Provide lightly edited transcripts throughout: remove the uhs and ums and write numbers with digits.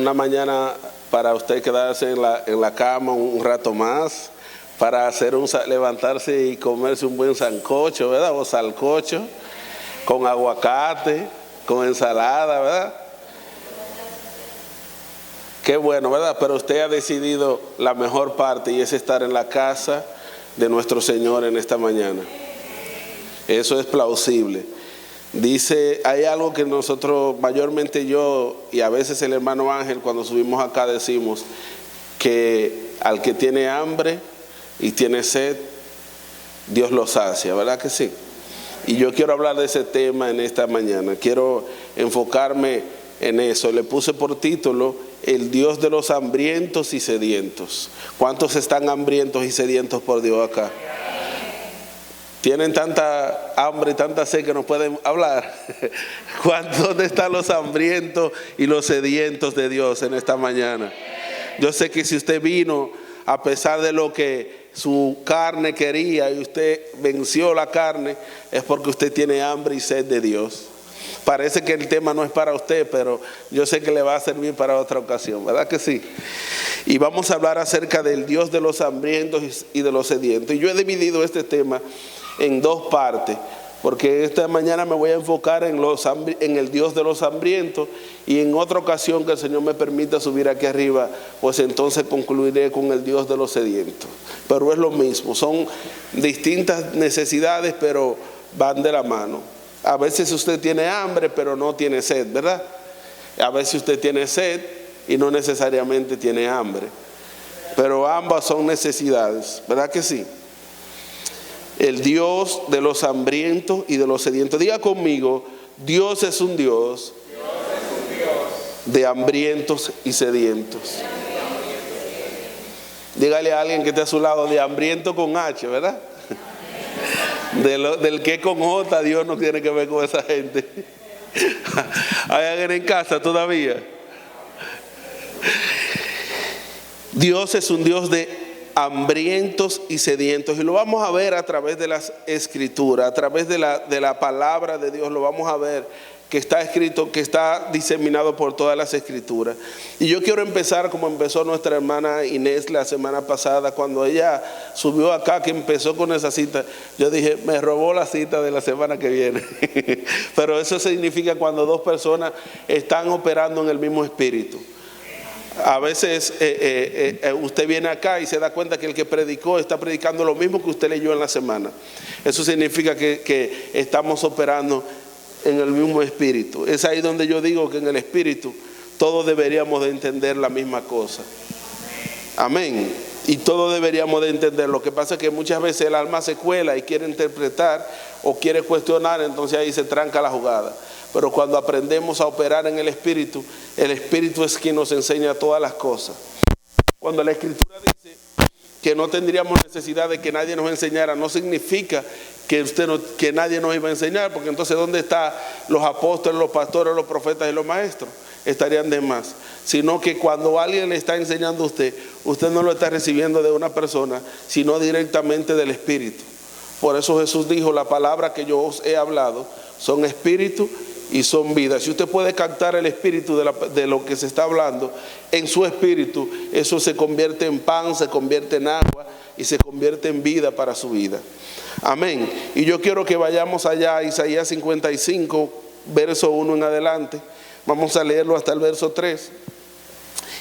una mañana para usted quedarse en la cama un rato más, para levantarse y comerse un buen sancocho, ¿verdad? O salcocho, con aguacate, con ensalada, ¿verdad? Qué bueno, ¿verdad? Pero usted ha decidido la mejor parte, y es estar en la casa de nuestro Señor en esta mañana. Eso es plausible. Dice, hay algo que nosotros, mayormente yo y a veces el hermano Ángel, cuando subimos acá decimos que al que tiene hambre y tiene sed, Dios lo sacia, ¿verdad que sí? Y yo quiero hablar de ese tema en esta mañana, quiero enfocarme en eso. Le puse por título, el Dios de los hambrientos y sedientos. ¿Cuántos están hambrientos y sedientos por Dios acá? Tienen tanta hambre y tanta sed que no pueden hablar. ¿Dónde están los hambrientos y los sedientos de Dios en esta mañana? Yo sé que si usted vino a pesar de lo que su carne quería y usted venció la carne, es porque usted tiene hambre y sed de Dios. Parece que el tema no es para usted, pero yo sé que le va a servir para otra ocasión, ¿verdad que sí? Y vamos a hablar acerca del Dios de los hambrientos y de los sedientos. Y yo he dividido este tema en dos partes, porque esta mañana me voy a enfocar en el Dios de los hambrientos, y en otra ocasión que el Señor me permita subir aquí arriba, pues entonces concluiré con el Dios de los sedientos. Pero es lo mismo, son distintas necesidades, pero van de la mano. A veces usted tiene hambre, pero no tiene sed, ¿verdad? A veces usted tiene sed y no necesariamente tiene hambre, pero ambas son necesidades, ¿verdad que sí? El Dios de los hambrientos y de los sedientos. Diga conmigo, Dios es un Dios de hambrientos y sedientos. Dígale a alguien que esté a su lado, de hambriento con H, ¿verdad? Del que con J, Dios no tiene que ver con esa gente. ¿Hay alguien en casa todavía? Dios es un Dios de hambrientos y sedientos, y lo vamos a ver a través de las escrituras, a través de la palabra de Dios. Lo vamos a ver que está escrito, que está diseminado por todas las escrituras. Y yo quiero empezar como empezó nuestra hermana Inés la semana pasada, cuando ella subió acá, que empezó con esa cita. Yo dije, me robó la cita de la semana que viene. Pero eso significa cuando dos personas están operando en el mismo espíritu. A veces usted viene acá y se da cuenta que el que predicó está predicando lo mismo que usted leyó en la semana. Eso significa que estamos operando en el mismo espíritu. Es ahí donde yo digo que en el espíritu todos deberíamos de entender la misma cosa. Amén. Y todos deberíamos de entender. Lo que pasa es que muchas veces el alma se cuela y quiere interpretar o quiere cuestionar, entonces ahí se tranca la jugada. Pero cuando aprendemos a operar en el Espíritu es quien nos enseña todas las cosas. Cuando la Escritura dice que no tendríamos necesidad de que nadie nos enseñara, no significa que nadie nos iba a enseñar, porque entonces ¿dónde están los apóstoles, los pastores, los profetas y los maestros? Estarían de más. Sino que cuando alguien le está enseñando a usted no lo está recibiendo de una persona, sino directamente del Espíritu. Por eso Jesús dijo, la palabra que yo os he hablado son espíritu y son vida. Si usted puede captar el espíritu de lo que se está hablando en su espíritu, eso se convierte en pan, se convierte en agua y se convierte en vida para su vida. Amén. Y yo quiero que vayamos allá a Isaías 55, verso 1 en adelante. Vamos a leerlo hasta el verso 3.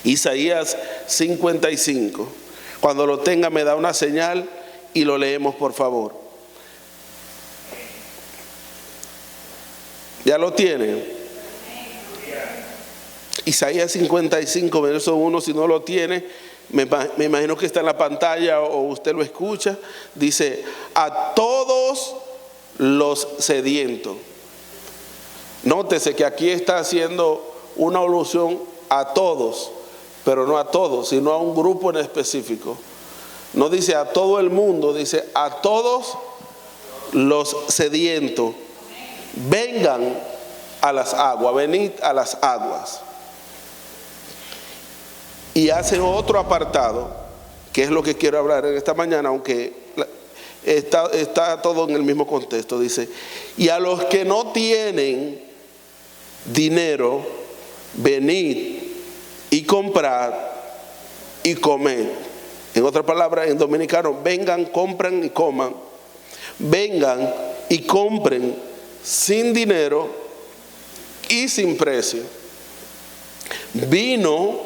Isaías 55. Cuando lo tenga me da una señal y lo leemos, por favor. ¿Ya lo tienen? Isaías 55, verso 1, si no lo tiene, me imagino que está en la pantalla o usted lo escucha. Dice, a todos los sedientos. Nótese que aquí está haciendo una alusión a todos, pero no a todos, sino a un grupo en específico. No dice a todo el mundo, dice a todos los sedientos. Vengan a las aguas, venid a las aguas. Y hace otro apartado, que es lo que quiero hablar en esta mañana, aunque está todo en el mismo contexto. Dice, y a los que no tienen dinero, venid y comprad y comed. En otras palabras, en dominicano, vengan, compren y coman. Vengan y compren sin dinero y sin precio vino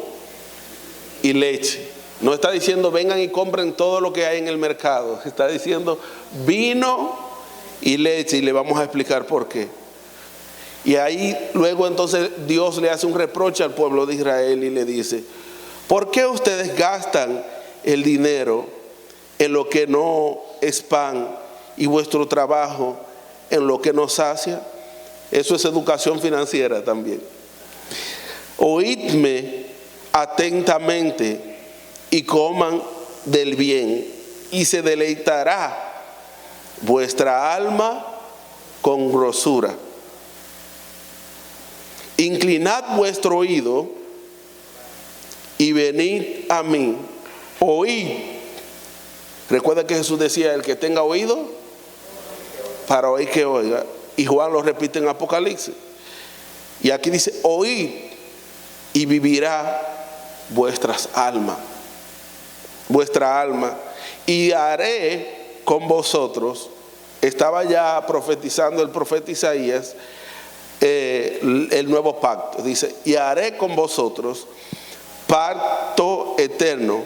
y leche. No está diciendo vengan y compren todo lo que hay en el mercado. Está diciendo vino y leche, y le vamos a explicar por qué. Y ahí luego entonces Dios le hace un reproche al pueblo de Israel y le dice: ¿por qué ustedes gastan el dinero en lo que no es pan y vuestro trabajo en lo que no sacia? Eso es educación financiera también. Oídme atentamente y coman del bien, y se deleitará vuestra alma con grosura. Inclinad vuestro oído y venid a mí. Oíd. Recuerda que Jesús decía: el que tenga oído para oír, que oiga. Y Juan lo repite en Apocalipsis. Y aquí dice: oíd y vivirá vuestras almas. Vuestra alma. Y haré con vosotros. Estaba ya profetizando el profeta Isaías el nuevo pacto. Dice: y haré con vosotros pacto eterno,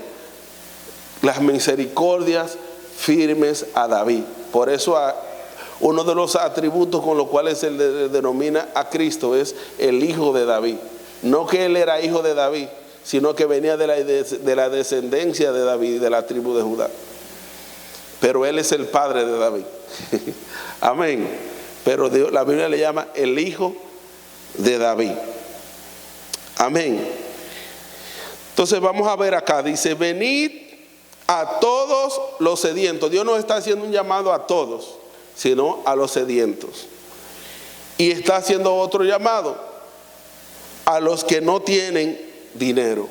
las misericordias firmes a David. Por eso uno de los atributos con los cuales se le denomina a Cristo es el hijo de David. No que él era hijo de David, sino que venía de la descendencia de David, de la tribu de Judá. Pero él es el padre de David. Amén. Pero la Biblia le llama el hijo de David. Amén. Entonces vamos a ver acá, dice: venid a todos los sedientos. Dios no está haciendo un llamado a todos, sino a los sedientos. Y está haciendo otro llamado a los que no tienen dinero.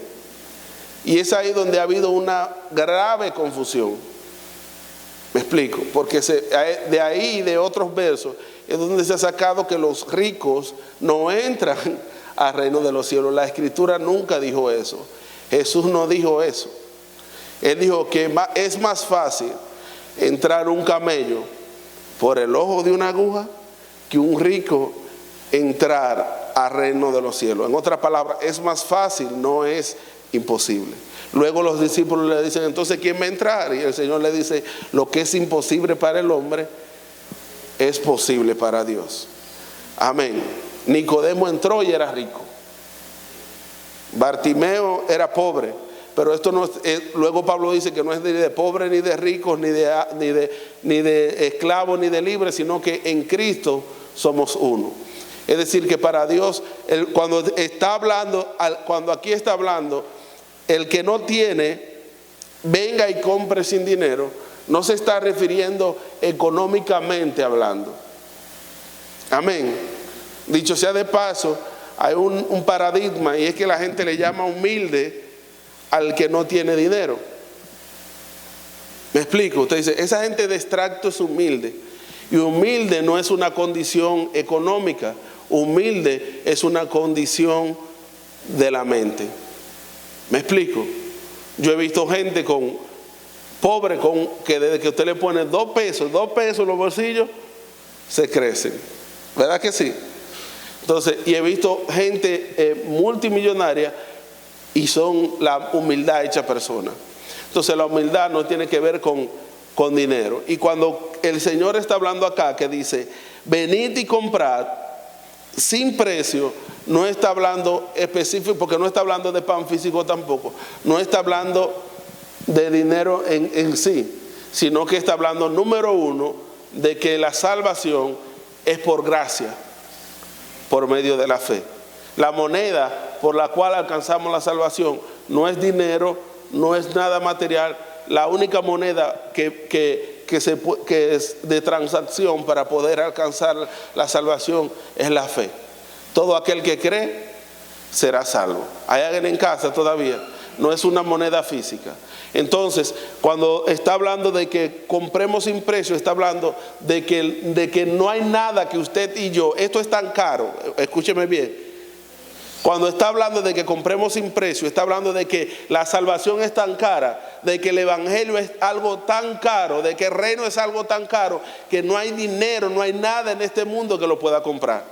Y es ahí donde ha habido una grave confusión. Me explico, porque de ahí y de otros versos es donde se ha sacado que los ricos no entran al reino de los cielos. La Escritura nunca dijo eso. Jesús no dijo eso. Él dijo que es más fácil entrar un camello por el ojo de una aguja que un rico entrar al reino de los cielos. En otras palabras, es más fácil, no es imposible. Luego los discípulos le dicen: entonces ¿quién va a entrar? Y el Señor le dice: lo que es imposible para el hombre es posible para Dios. Amén. Nicodemo entró y era rico. Bartimeo era pobre. Pero esto no es, luego Pablo dice que no es ni de pobres, ni de ricos, ni de esclavos, ni de libres, sino que en Cristo somos uno. Es decir, que para Dios, cuando aquí está hablando, el que no tiene, venga y compre sin dinero, no se está refiriendo económicamente hablando. Amén. Dicho sea de paso, hay un paradigma, y es que la gente le llama humilde al que no tiene dinero. Me explico. Usted dice: esa gente de extracto es humilde. Y humilde no es una condición económica. Humilde es una condición de la mente. Me explico. Yo he visto gente pobre que desde que usted le pone 2 pesos en los bolsillos, se crecen. ¿Verdad que sí? Entonces, y he visto gente multimillonaria y son la humildad hecha persona. Entonces la humildad no tiene que ver con dinero. Y cuando el Señor está hablando acá, que dice: venid y comprad sin precio, no está hablando específico, porque no está hablando de pan físico tampoco, no está hablando de dinero en sí, sino que está hablando, número uno, de que la salvación es por gracia, por medio de la fe. La moneda por la cual alcanzamos la salvación no es dinero, no es nada material. La única moneda que es de transacción para poder alcanzar la salvación es la fe. Todo aquel que cree será salvo. ¿Hay alguien en casa todavía? No es una moneda física. Entonces, cuando está hablando de que compremos sin precio, está hablando de que no hay nada que usted y yo, esto es tan caro, escúcheme bien, Cuando está hablando de que compremos sin precio, está hablando de que la salvación es tan cara, de que el evangelio es algo tan caro, de que el reino es algo tan caro, que no hay dinero, no hay nada en este mundo que lo pueda comprar.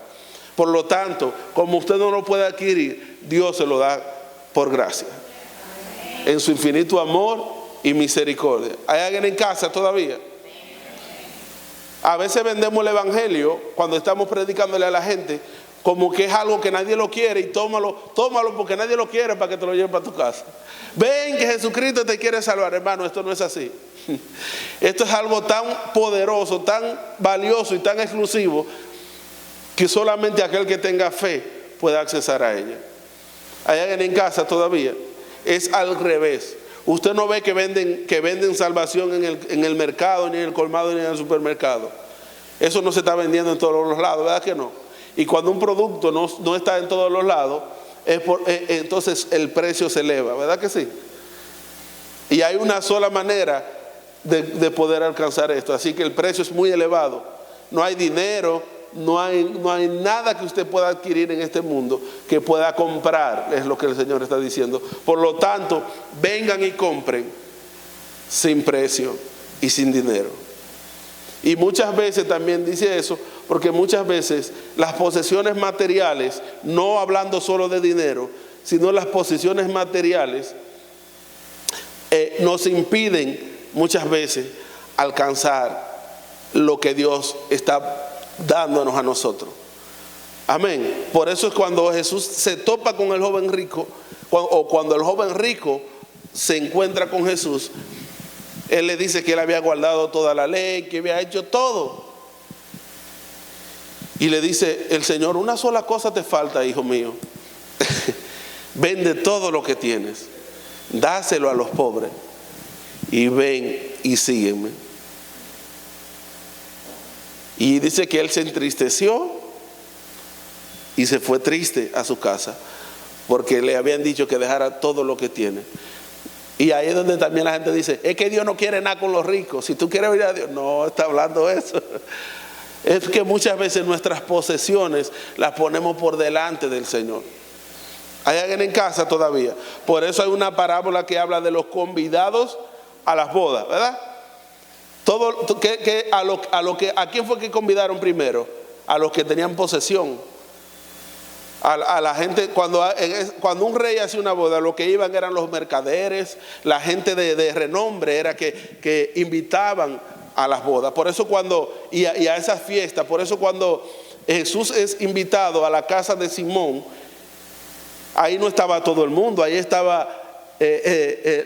Por lo tanto, como usted no lo puede adquirir, Dios se lo da por gracia, en su infinito amor y misericordia. ¿Hay alguien en casa todavía? A veces vendemos el evangelio cuando estamos predicándole a la gente como que es algo que nadie lo quiere, y tómalo porque nadie lo quiere para que te lo lleves para tu casa. Ven que Jesucristo te quiere salvar. Hermano, esto no es así. Esto es algo tan poderoso, tan valioso y tan exclusivo, que solamente aquel que tenga fe puede accesar a ella. ¿Hay alguien en casa todavía? Es al revés. Usted no ve que venden salvación en el mercado, ni en el colmado, ni en el supermercado. Eso no se está vendiendo en todos los lados, ¿verdad que no? Y cuando un producto no está en todos los lados, entonces el precio se eleva, ¿verdad que sí? Y hay una sola manera de poder alcanzar esto, así que el precio es muy elevado. No hay dinero, no hay nada que usted pueda adquirir en este mundo que pueda comprar, es lo que el Señor está diciendo. Por lo tanto, vengan y compren sin precio y sin dinero. Y muchas veces también dice eso, porque muchas veces las posesiones materiales, no hablando solo de dinero, sino las posesiones materiales, nos impiden muchas veces alcanzar lo que Dios está dándonos a nosotros. Amén. Por eso es cuando Jesús se topa con el joven rico, o cuando el joven rico se encuentra con Jesús, Él le dice que él había guardado toda la ley, que había hecho todo. Y le dice el Señor: una sola cosa te falta, hijo mío. Vende todo lo que tienes, dáselo a los pobres, y ven y sígueme. Y dice que él se entristeció y se fue triste a su casa, porque le habían dicho que dejara todo lo que tiene. Y ahí es donde también la gente dice: es que Dios no quiere nada con los ricos. Si tú quieres oír a Dios, no está hablando eso. Es que muchas veces nuestras posesiones las ponemos por delante del Señor. ¿Hay alguien en casa todavía? Por eso hay una parábola que habla de los convidados a las bodas, ¿verdad? ¿A quién fue que convidaron primero? A los que tenían posesión. A la gente, cuando un rey hacía una boda, lo que iban eran los mercaderes, la gente de renombre era que invitaban a las bodas. Por eso y a esas fiestas, por eso cuando Jesús es invitado a la casa de Simón, ahí no estaba todo el mundo, ahí estaba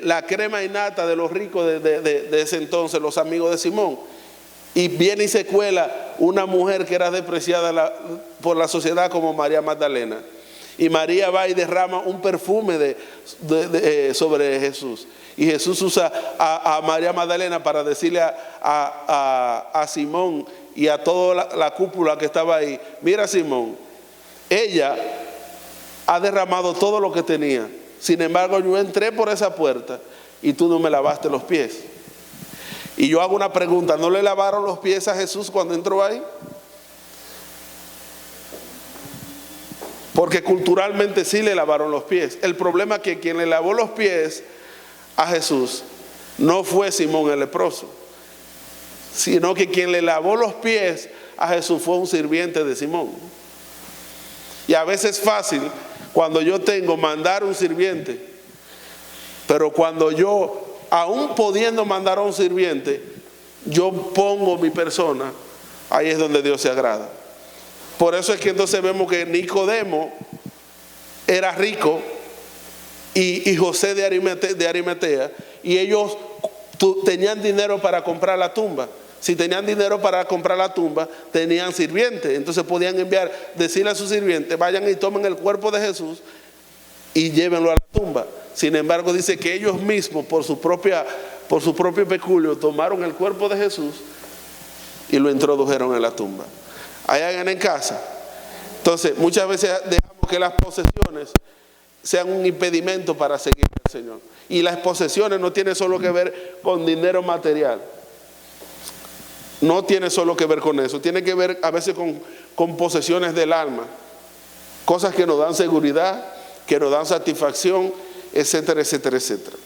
la crema innata de los ricos de ese entonces, los amigos de Simón. Y viene y se cuela una mujer que era despreciada por la sociedad como María Magdalena. Y María va y derrama un perfume sobre Jesús. Y Jesús usa a María Magdalena para decirle a Simón y a toda la cúpula que estaba ahí: mira, Simón, ella ha derramado todo lo que tenía. Sin embargo, yo entré por esa puerta y tú no me lavaste los pies. Y yo hago una pregunta: ¿no le lavaron los pies a Jesús cuando entró ahí? Porque culturalmente sí le lavaron los pies. El problema es que quien le lavó los pies a Jesús no fue Simón el leproso, sino que quien le lavó los pies a Jesús fue un sirviente de Simón. Y a veces es fácil cuando yo tengo mandar un sirviente, pero cuando yo, aún pudiendo mandar a un sirviente, yo pongo mi persona, ahí es donde Dios se agrada. Por eso es que entonces vemos que Nicodemo era rico y José de Arimatea, y ellos tenían dinero para comprar la tumba. Si tenían dinero para comprar la tumba, tenían sirvientes. Entonces podían decirle a sus sirvientes: vayan y tomen el cuerpo de Jesús y llévenlo a la tumba. Sin embargo, dice que ellos mismos, por su propio peculio, tomaron el cuerpo de Jesús y lo introdujeron en la tumba. ¿Hay alguien en casa? Entonces, muchas veces dejamos que las posesiones sean un impedimento para seguir al Señor. Y las posesiones no tienen solo que ver con dinero material. No tiene solo que ver con eso. Tiene que ver a veces con posesiones del alma. cosas que nos dan seguridad, que nos dan satisfacción, etcétera, etcétera, etcétera.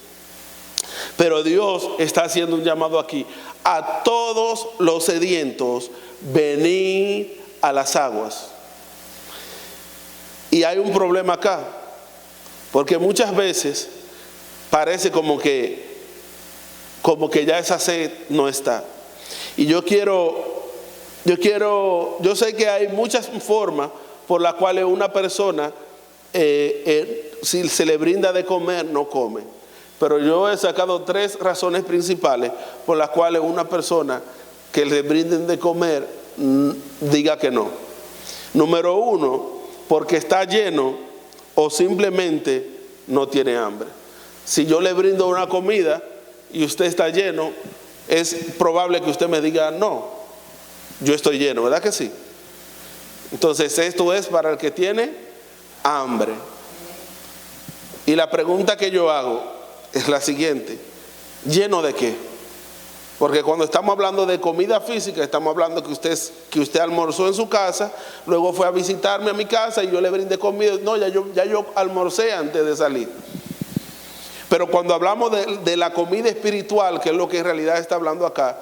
Pero Dios está haciendo un llamado aquí: a todos los sedientos, venid a las aguas. Y hay un problema acá, porque muchas veces parece como que ya esa sed no está. Y yo sé que hay muchas formas por las cuales una persona, si se le brinda de comer, no come. Pero yo he sacado 3 razones principales por las cuales una persona que le brinden de comer diga que no. Número 1, porque está lleno o simplemente no tiene hambre. Si yo le brindo una comida y usted está lleno, es probable que usted me diga: no, yo estoy lleno, ¿verdad que sí? Entonces esto es para el que tiene hambre. Y la pregunta que yo hago es la siguiente: ¿lleno de qué? Porque cuando estamos hablando de comida física, estamos hablando que usted almorzó en su casa, luego fue a visitarme a mi casa y yo le brindé comida. No, ya yo almorcé antes de salir. Pero cuando hablamos de la comida espiritual, que es lo que en realidad está hablando acá,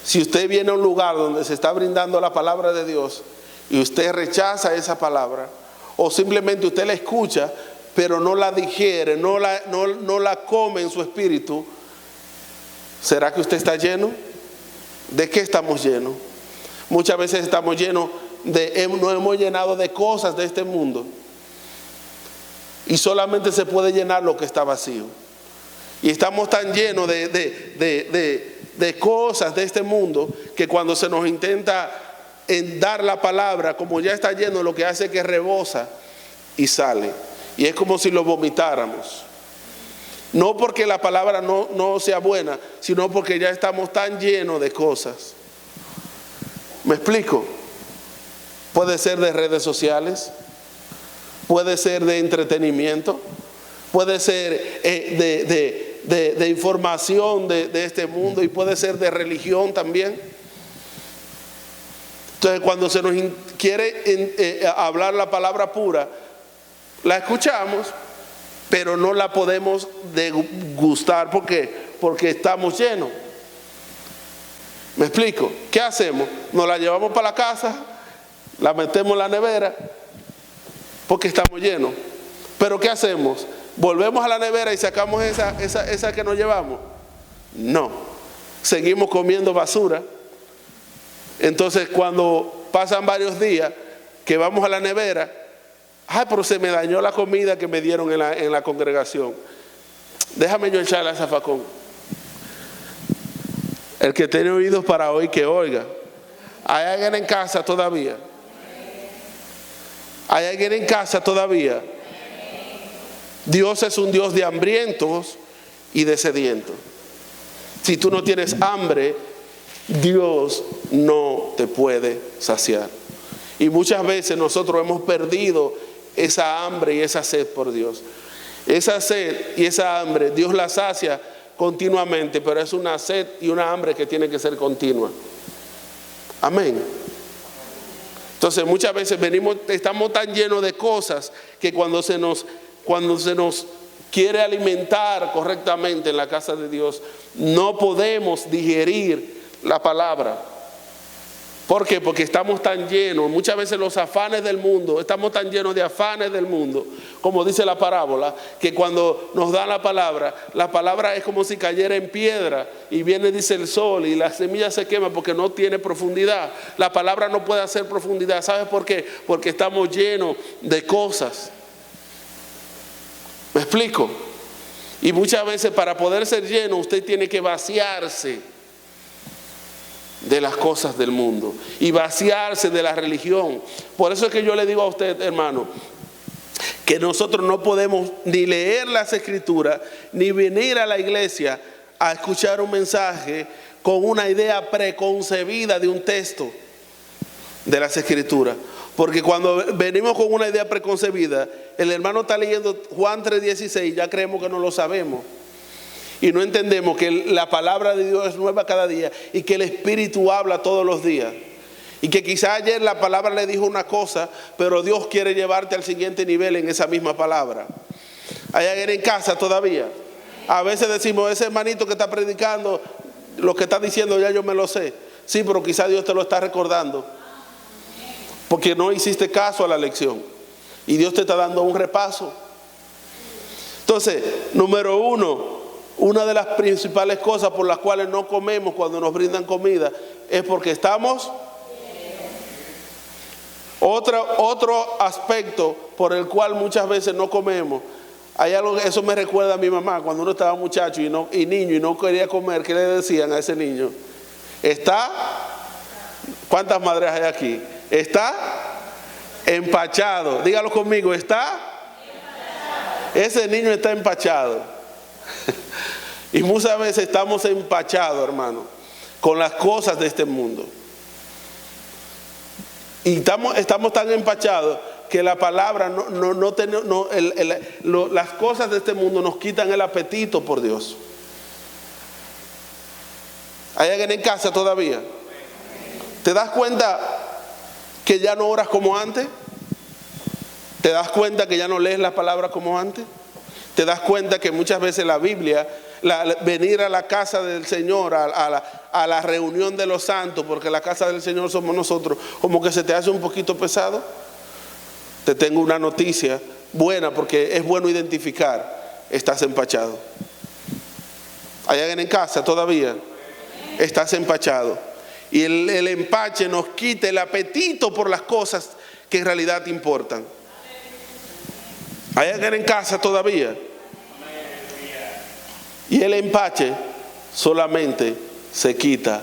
si usted viene a un lugar donde se está brindando la palabra de Dios y usted rechaza esa palabra, o simplemente usted la escucha pero no la digiere, no la come en su espíritu, ¿será que usted está lleno? ¿De qué estamos llenos? Muchas veces estamos llenos nos hemos llenado de cosas de este mundo, y solamente se puede llenar lo que está vacío. Y estamos tan llenos de cosas de este mundo que cuando se nos intenta dar la palabra, como ya está lleno, lo que hace es que rebosa y sale. Y es como si lo vomitáramos. No porque la palabra no sea buena, sino porque ya estamos tan llenos de cosas. ¿Me explico? Puede ser de redes sociales, puede ser de entretenimiento, puede ser de información de este mundo, y puede ser de religión también. Entonces, cuando se nos quiere hablar la palabra pura, la escuchamos, pero no la podemos degustar. ¿Por qué? Porque estamos llenos. ¿Me explico? ¿Qué hacemos? Nos la llevamos para la casa, la metemos en la nevera, porque estamos llenos. ¿Pero qué hacemos? ¿Volvemos a la nevera y sacamos esa que nos llevamos? No. Seguimos comiendo basura. Entonces, cuando pasan varios días que vamos a la nevera, ay, pero se me dañó la comida que me dieron en la congregación. Déjame yo echarle a zafacón. El que tiene oídos para oír, que oiga. ¿Hay alguien en casa todavía? ¿Hay alguien en casa todavía? Dios es un Dios de hambrientos y de sedientos. Si tú no tienes hambre, Dios no te puede saciar. Y muchas veces nosotros hemos perdido esa hambre y esa sed por Dios. Esa sed y esa hambre, Dios la sacia continuamente, pero es una sed y una hambre que tiene que ser continua. Amén. Entonces muchas veces estamos tan llenos de cosas que cuando se nos quiere alimentar correctamente en la casa de Dios, no podemos digerir la palabra. ¿Por qué? Porque estamos tan llenos, muchas veces los afanes del mundo, estamos tan llenos de afanes del mundo, como dice la parábola, que cuando nos dan la palabra es como si cayera en piedra, y viene, dice, el sol, y la semilla se quema porque no tiene profundidad. La palabra no puede hacer profundidad. ¿Sabes por qué? Porque estamos llenos de cosas. ¿Me explico? Y muchas veces para poder ser lleno, usted tiene que vaciarse de las cosas del mundo y vaciarse de la religión. Por eso es que yo le digo a usted, hermano, que nosotros no podemos ni leer las escrituras ni venir a la iglesia a escuchar un mensaje con una idea preconcebida de un texto de las escrituras. Porque cuando venimos con una idea preconcebida, el hermano está leyendo Juan 3:16, ya creemos que no lo sabemos. Y no entendemos que la palabra de Dios es nueva cada día y que el Espíritu habla todos los días. Y que quizá ayer la palabra le dijo una cosa, pero Dios quiere llevarte al siguiente nivel en esa misma palabra. ¿Hay alguien en casa todavía? A veces decimos, ese hermanito que está predicando, lo que está diciendo ya yo me lo sé. Sí, pero quizá Dios te lo está recordando, porque no hiciste caso a la lección. Y Dios te está dando un repaso. Entonces, número uno, una de las principales cosas por las cuales no comemos cuando nos brindan comida es porque estamos. Otro aspecto por el cual muchas veces no comemos, hay algo, eso me recuerda a mi mamá cuando uno estaba muchacho y niño y no quería comer. ¿Qué le decían a ese niño? Está, ¿cuántas madres hay aquí? Está empachado. Dígalo conmigo, está. Ese niño está empachado. Y muchas veces estamos empachados, hermano, con las cosas de este mundo. Y estamos tan empachados que la palabra las cosas de este mundo nos quitan el apetito por Dios. ¿Hay alguien en casa todavía? ¿Te das cuenta que ya no oras como antes? ¿Te das cuenta que ya no lees las palabras como antes? ¿Te das cuenta que muchas veces la Biblia, venir a la casa del Señor, a la reunión de los santos, porque la casa del Señor somos nosotros, como que se te hace un poquito pesado? Te tengo una noticia buena, porque es bueno identificar, estás empachado. ¿Hay alguien en casa todavía? Estás empachado. Y el empache nos quita el apetito por las cosas que en realidad te importan. ¿Hay alguien en casa todavía? Y el empache solamente se quita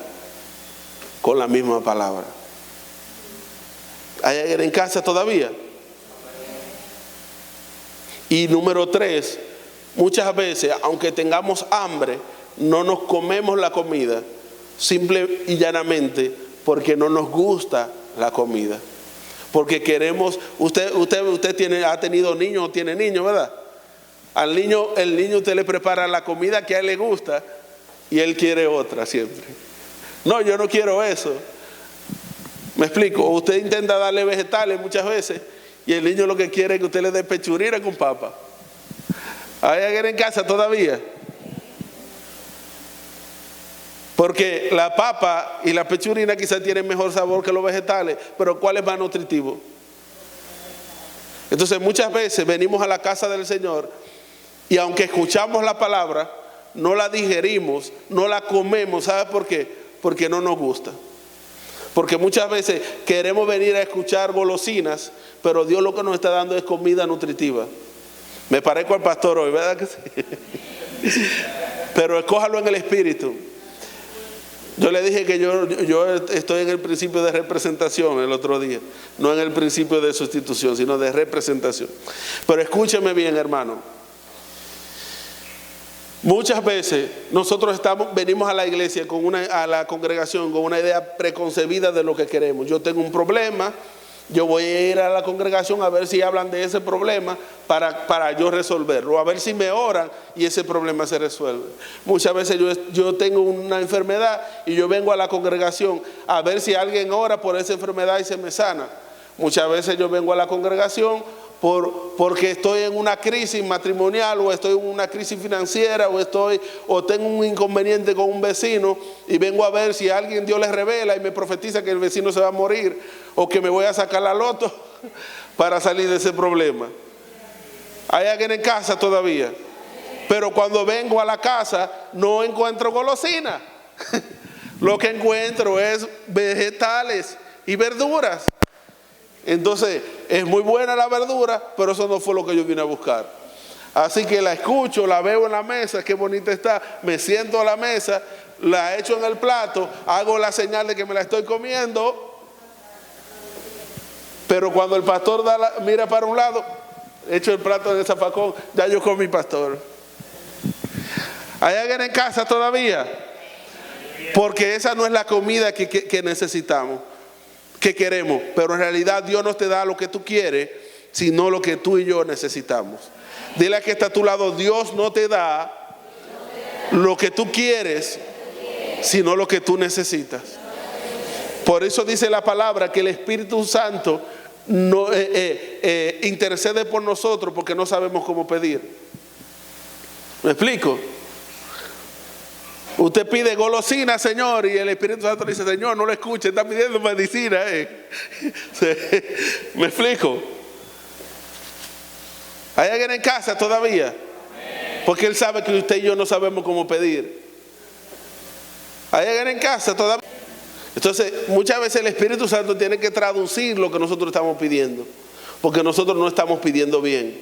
con la misma palabra. ¿Hay alguien en casa todavía? Y número 3, muchas veces, aunque tengamos hambre, no nos comemos la comida, simple y llanamente porque no nos gusta la comida. Porque queremos, usted ha tenido niños o tiene niños, ¿verdad? El niño usted le prepara la comida que a él le gusta y él quiere otra siempre. No, yo no quiero eso. ¿Me explico? Usted intenta darle vegetales muchas veces y el niño lo que quiere es que usted le dé pechurina con papa. ¿Hay alguien en casa todavía? Porque la papa y la pechurina quizás tienen mejor sabor que los vegetales, pero ¿cuál es más nutritivo? Entonces muchas veces venimos a la casa del Señor y aunque escuchamos la palabra, no la digerimos, no la comemos. ¿Sabe por qué? Porque no nos gusta. Porque muchas veces queremos venir a escuchar golosinas, pero Dios lo que nos está dando es comida nutritiva. Me parezco al pastor hoy, ¿verdad que sí? Pero escójalo en el espíritu. Yo le dije que yo estoy en el principio de representación el otro día, no en el principio de sustitución, sino de representación. Pero escúcheme bien, hermano. Muchas veces nosotros venimos a la iglesia, a la congregación, con una idea preconcebida de lo que queremos. Yo tengo un problema, yo voy a ir a la congregación a ver si hablan de ese problema para yo resolverlo, a ver si me oran y ese problema se resuelve. Muchas veces yo tengo una enfermedad y yo vengo a la congregación a ver si alguien ora por esa enfermedad y se me sana. Muchas veces yo vengo a la congregación porque estoy en una crisis matrimonial, o estoy en una crisis financiera, o tengo un inconveniente con un vecino y vengo a ver si alguien Dios les revela y me profetiza que el vecino se va a morir o que me voy a sacar la loto para salir de ese problema. ¿Hay alguien en casa todavía? Pero cuando vengo a la casa no encuentro golosina. Lo que encuentro es vegetales y verduras. Entonces es muy buena la verdura, pero eso no fue lo que yo vine a buscar. Así que la escucho, la veo en la mesa, qué bonita está, me siento a la mesa, la echo en el plato, hago la señal de que me la estoy comiendo, pero cuando el pastor mira para un lado, echo el plato en el zafacón, ya yo comí, pastor. ¿Hay alguien en casa todavía? Porque esa no es la comida que necesitamos, que queremos, pero en realidad Dios no te da lo que tú quieres, sino lo que tú y yo necesitamos. Dile a que está a tu lado, Dios no te da lo que tú quieres, sino lo que tú necesitas. Por eso dice la palabra que el Espíritu Santo no, intercede por nosotros porque no sabemos cómo pedir. ¿Me explico? Usted pide golosina, Señor, y el Espíritu Santo le dice, Señor, no lo escuche, está pidiendo medicina. ¿Me explico? ¿Hay alguien en casa todavía? Porque Él sabe que usted y yo no sabemos cómo pedir. ¿Hay alguien en casa todavía? Entonces, muchas veces el Espíritu Santo tiene que traducir lo que nosotros estamos pidiendo, porque nosotros no estamos pidiendo bien.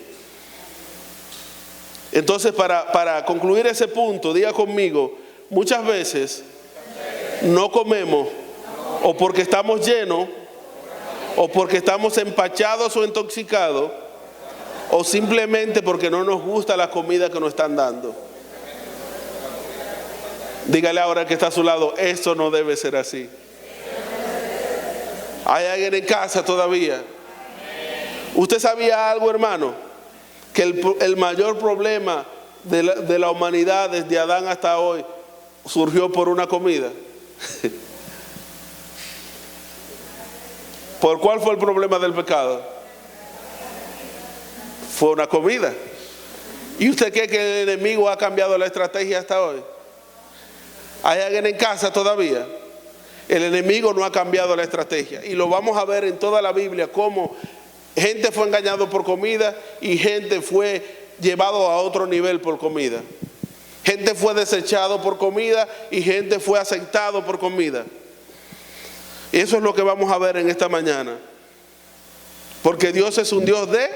Entonces, para concluir ese punto, diga conmigo, muchas veces no comemos o porque estamos llenos, o porque estamos empachados o intoxicados, o simplemente porque no nos gusta la comida que nos están dando. Dígale ahora que está a su lado, esto no debe ser así. ¿Hay alguien en casa todavía? ¿Usted sabía algo, hermano? Que el mayor problema de la humanidad desde Adán hasta hoy surgió por una comida. ¿Por cuál fue el problema del pecado? Fue una comida. ¿Y usted cree que el enemigo ha cambiado la estrategia hasta hoy? ¿Hay alguien en casa todavía? El enemigo no ha cambiado la estrategia. Y lo vamos a ver en toda la Biblia, cómo gente fue engañado por comida y gente fue llevado a otro nivel por comida. Gente fue desechado por comida y gente fue aceptado por comida. Y eso es lo que vamos a ver en esta mañana. Porque Dios es un Dios de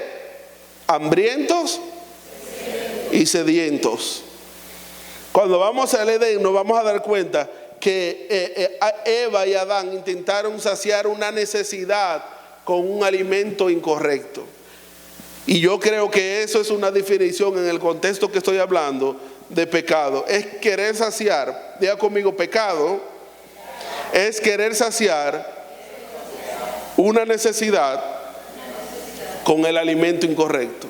hambrientos y sedientos. Cuando vamos al Edén nos vamos a dar cuenta que Eva y Adán intentaron saciar una necesidad con un alimento incorrecto. Y yo creo que eso es una definición en el contexto que estoy hablando de pecado. Es querer saciar, diga conmigo, pecado es querer saciar una necesidad con el alimento incorrecto.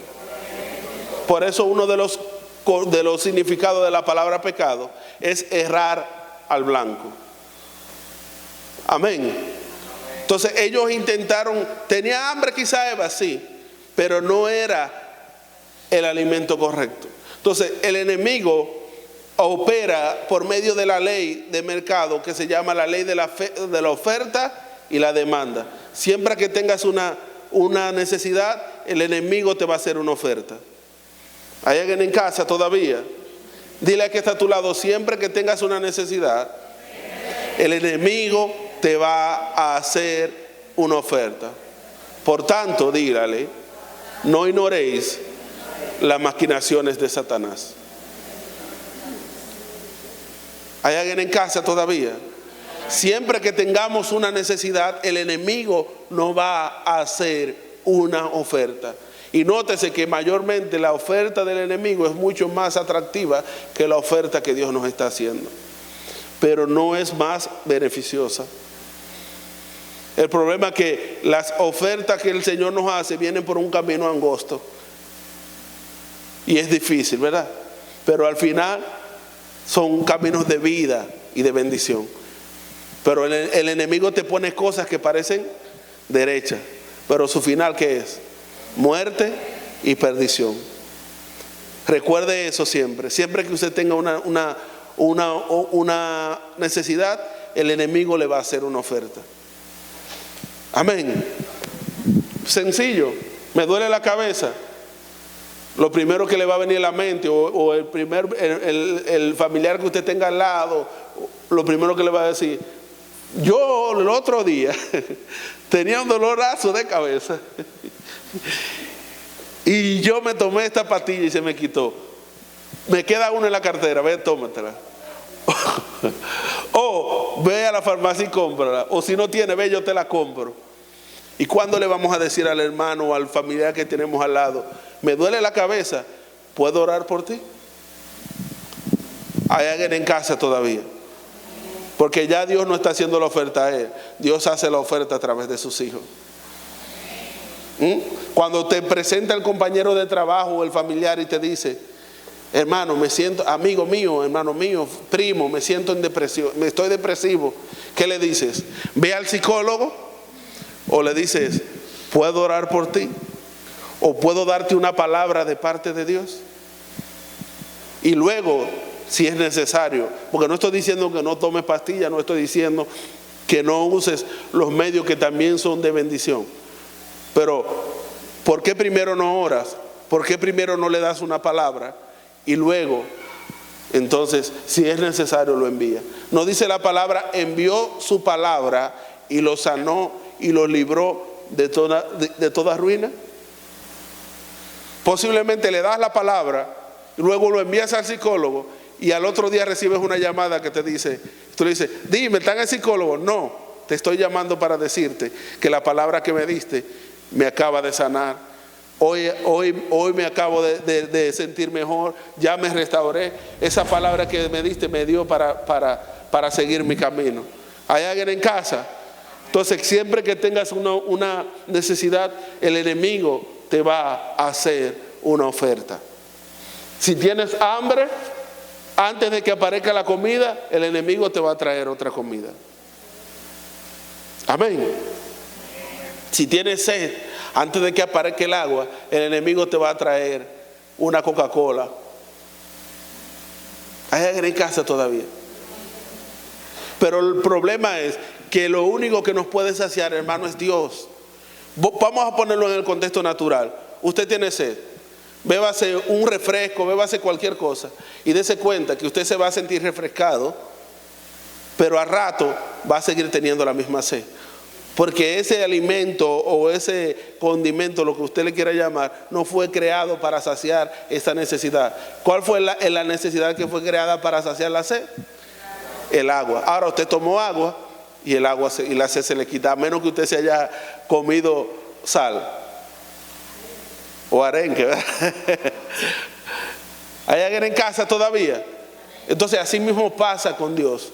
Por eso uno de los significados de la palabra pecado es errar al blanco. Amén. Entonces ellos intentaron, tenía hambre quizá Eva, sí, pero no era el alimento correcto. Entonces el enemigo opera por medio de la ley de mercado que se llama la ley de la oferta y la demanda. Siempre que tengas una necesidad, el enemigo te va a hacer una oferta. ¿Hay alguien en casa todavía? Dile a que está a tu lado, siempre que tengas una necesidad, el enemigo te va a hacer una oferta. Por tanto, dígale, no ignoréis las maquinaciones de Satanás. ¿Hay alguien en casa todavía? Siempre que tengamos una necesidad, el enemigo nos va a hacer una oferta. Y nótese que mayormente la oferta del enemigo es mucho más atractiva que la oferta que Dios nos está haciendo. Pero no es más beneficiosa. El problema es que las ofertas que el Señor nos hace vienen por un camino angosto. Y es difícil, ¿verdad? Pero al final son caminos de vida y de bendición. Pero el enemigo te pone cosas que parecen derechas. Pero su final, ¿qué es? Muerte y perdición. Recuerde eso siempre. Siempre que usted tenga una necesidad, el enemigo le va a hacer una oferta. Amén. Sencillo. Me duele la cabeza. Lo primero que le va a venir a la mente, o el familiar que usted tenga al lado, lo primero que le va a decir: yo el otro día tenía un dolorazo de cabeza y yo me tomé esta pastilla y se me quitó. Me queda una en la cartera, ve, tómatela. O ve a la farmacia y cómprala. O si no tiene, ve, yo te la compro. ¿Y cuándo le vamos a decir al hermano o al familiar que tenemos al lado: me duele la cabeza, ¿puedo orar por ti? Hay alguien en casa todavía. Porque ya Dios no está haciendo la oferta a él. Dios hace la oferta a través de sus hijos. Cuando te presenta el compañero de trabajo o el familiar y te dice: Hermano, me siento, amigo mío, hermano mío, primo, me siento en depresión, me estoy depresivo. ¿Qué le dices? ¿Ve al psicólogo? ¿O le dices, puedo orar por ti? ¿O puedo darte una palabra de parte de Dios? Y luego, si es necesario, porque no estoy diciendo que no tomes pastillas, no estoy diciendo que no uses los medios que también son de bendición. Pero, ¿por qué primero no oras? ¿Por qué primero no le das una palabra? Y luego, entonces, si es necesario, lo envía. No dice la palabra, envió su palabra y lo sanó y lo libró de toda ruina. Posiblemente le das la palabra, luego lo envías al psicólogo y al otro día recibes una llamada que te dice, tú le dices, dime, ¿está en el psicólogo? No, te estoy llamando para decirte que la palabra que me diste me acaba de sanar. Hoy me acabo de sentir mejor, ya me restauré. Esa palabra que me diste me dio para seguir mi camino. ¿Hay alguien en casa? Entonces, siempre que tengas una necesidad, el enemigo te va a hacer una oferta. Si tienes hambre, antes de que aparezca la comida, el enemigo te va a traer otra comida. Amén. Si tienes sed, antes de que aparezca el agua, el enemigo te va a traer una Coca-Cola. Hay alguien en casa todavía. Pero el problema es que lo único que nos puede saciar, hermano, es Dios. Vamos a ponerlo en el contexto natural. Usted tiene sed, bébase un refresco, bébase cualquier cosa y dése cuenta que usted se va a sentir refrescado, pero a rato va a seguir teniendo la misma sed. Porque ese alimento o ese condimento, lo que usted le quiera llamar, no fue creado para saciar esa necesidad. ¿Cuál fue la necesidad que fue creada para saciar la sed? El agua. Ahora usted tomó agua y el agua y la sed se le quita, a menos que usted se haya comido sal o arenque, ¿verdad? ¿Hay alguien en casa todavía? Entonces así mismo pasa con Dios.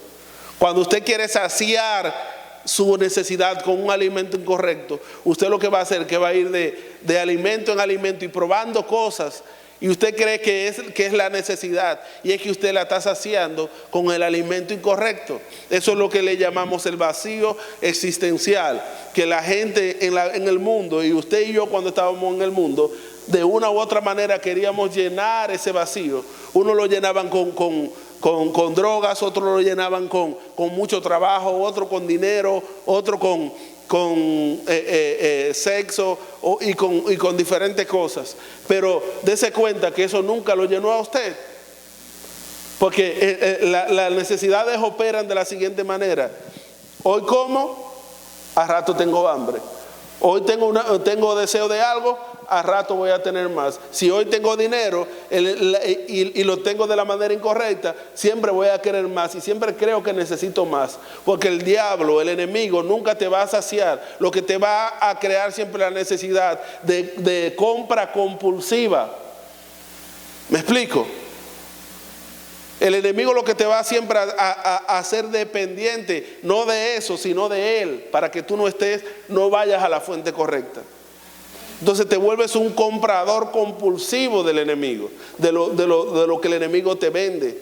Cuando usted quiere saciar su necesidad con un alimento incorrecto, usted lo que va a hacer es que va a ir de alimento en alimento y probando cosas, y usted cree que es la necesidad, y es que usted la está saciando con el alimento incorrecto. Eso es lo que le llamamos el vacío existencial, que la gente en el mundo, y usted y yo cuando estábamos en el mundo, de una u otra manera queríamos llenar ese vacío. Uno lo llenaban con drogas, otros lo llenaban con mucho trabajo, otro con dinero, otro con sexo y con diferentes cosas. Pero dése cuenta que eso nunca lo llenó a usted, porque las necesidades operan de la siguiente manera: hoy como, a rato tengo hambre. Hoy tengo deseo de algo, a rato voy a tener más. Si hoy tengo dinero y lo tengo de la manera incorrecta, siempre voy a querer más y siempre creo que necesito más. Porque el diablo, el enemigo, nunca te va a saciar. Lo que te va a crear siempre la necesidad de compra compulsiva. ¿Me explico? El enemigo lo que te va siempre a hacer dependiente, no de eso, sino de él, para que tú no vayas a la fuente correcta. Entonces te vuelves un comprador compulsivo del enemigo, de lo que el enemigo te vende.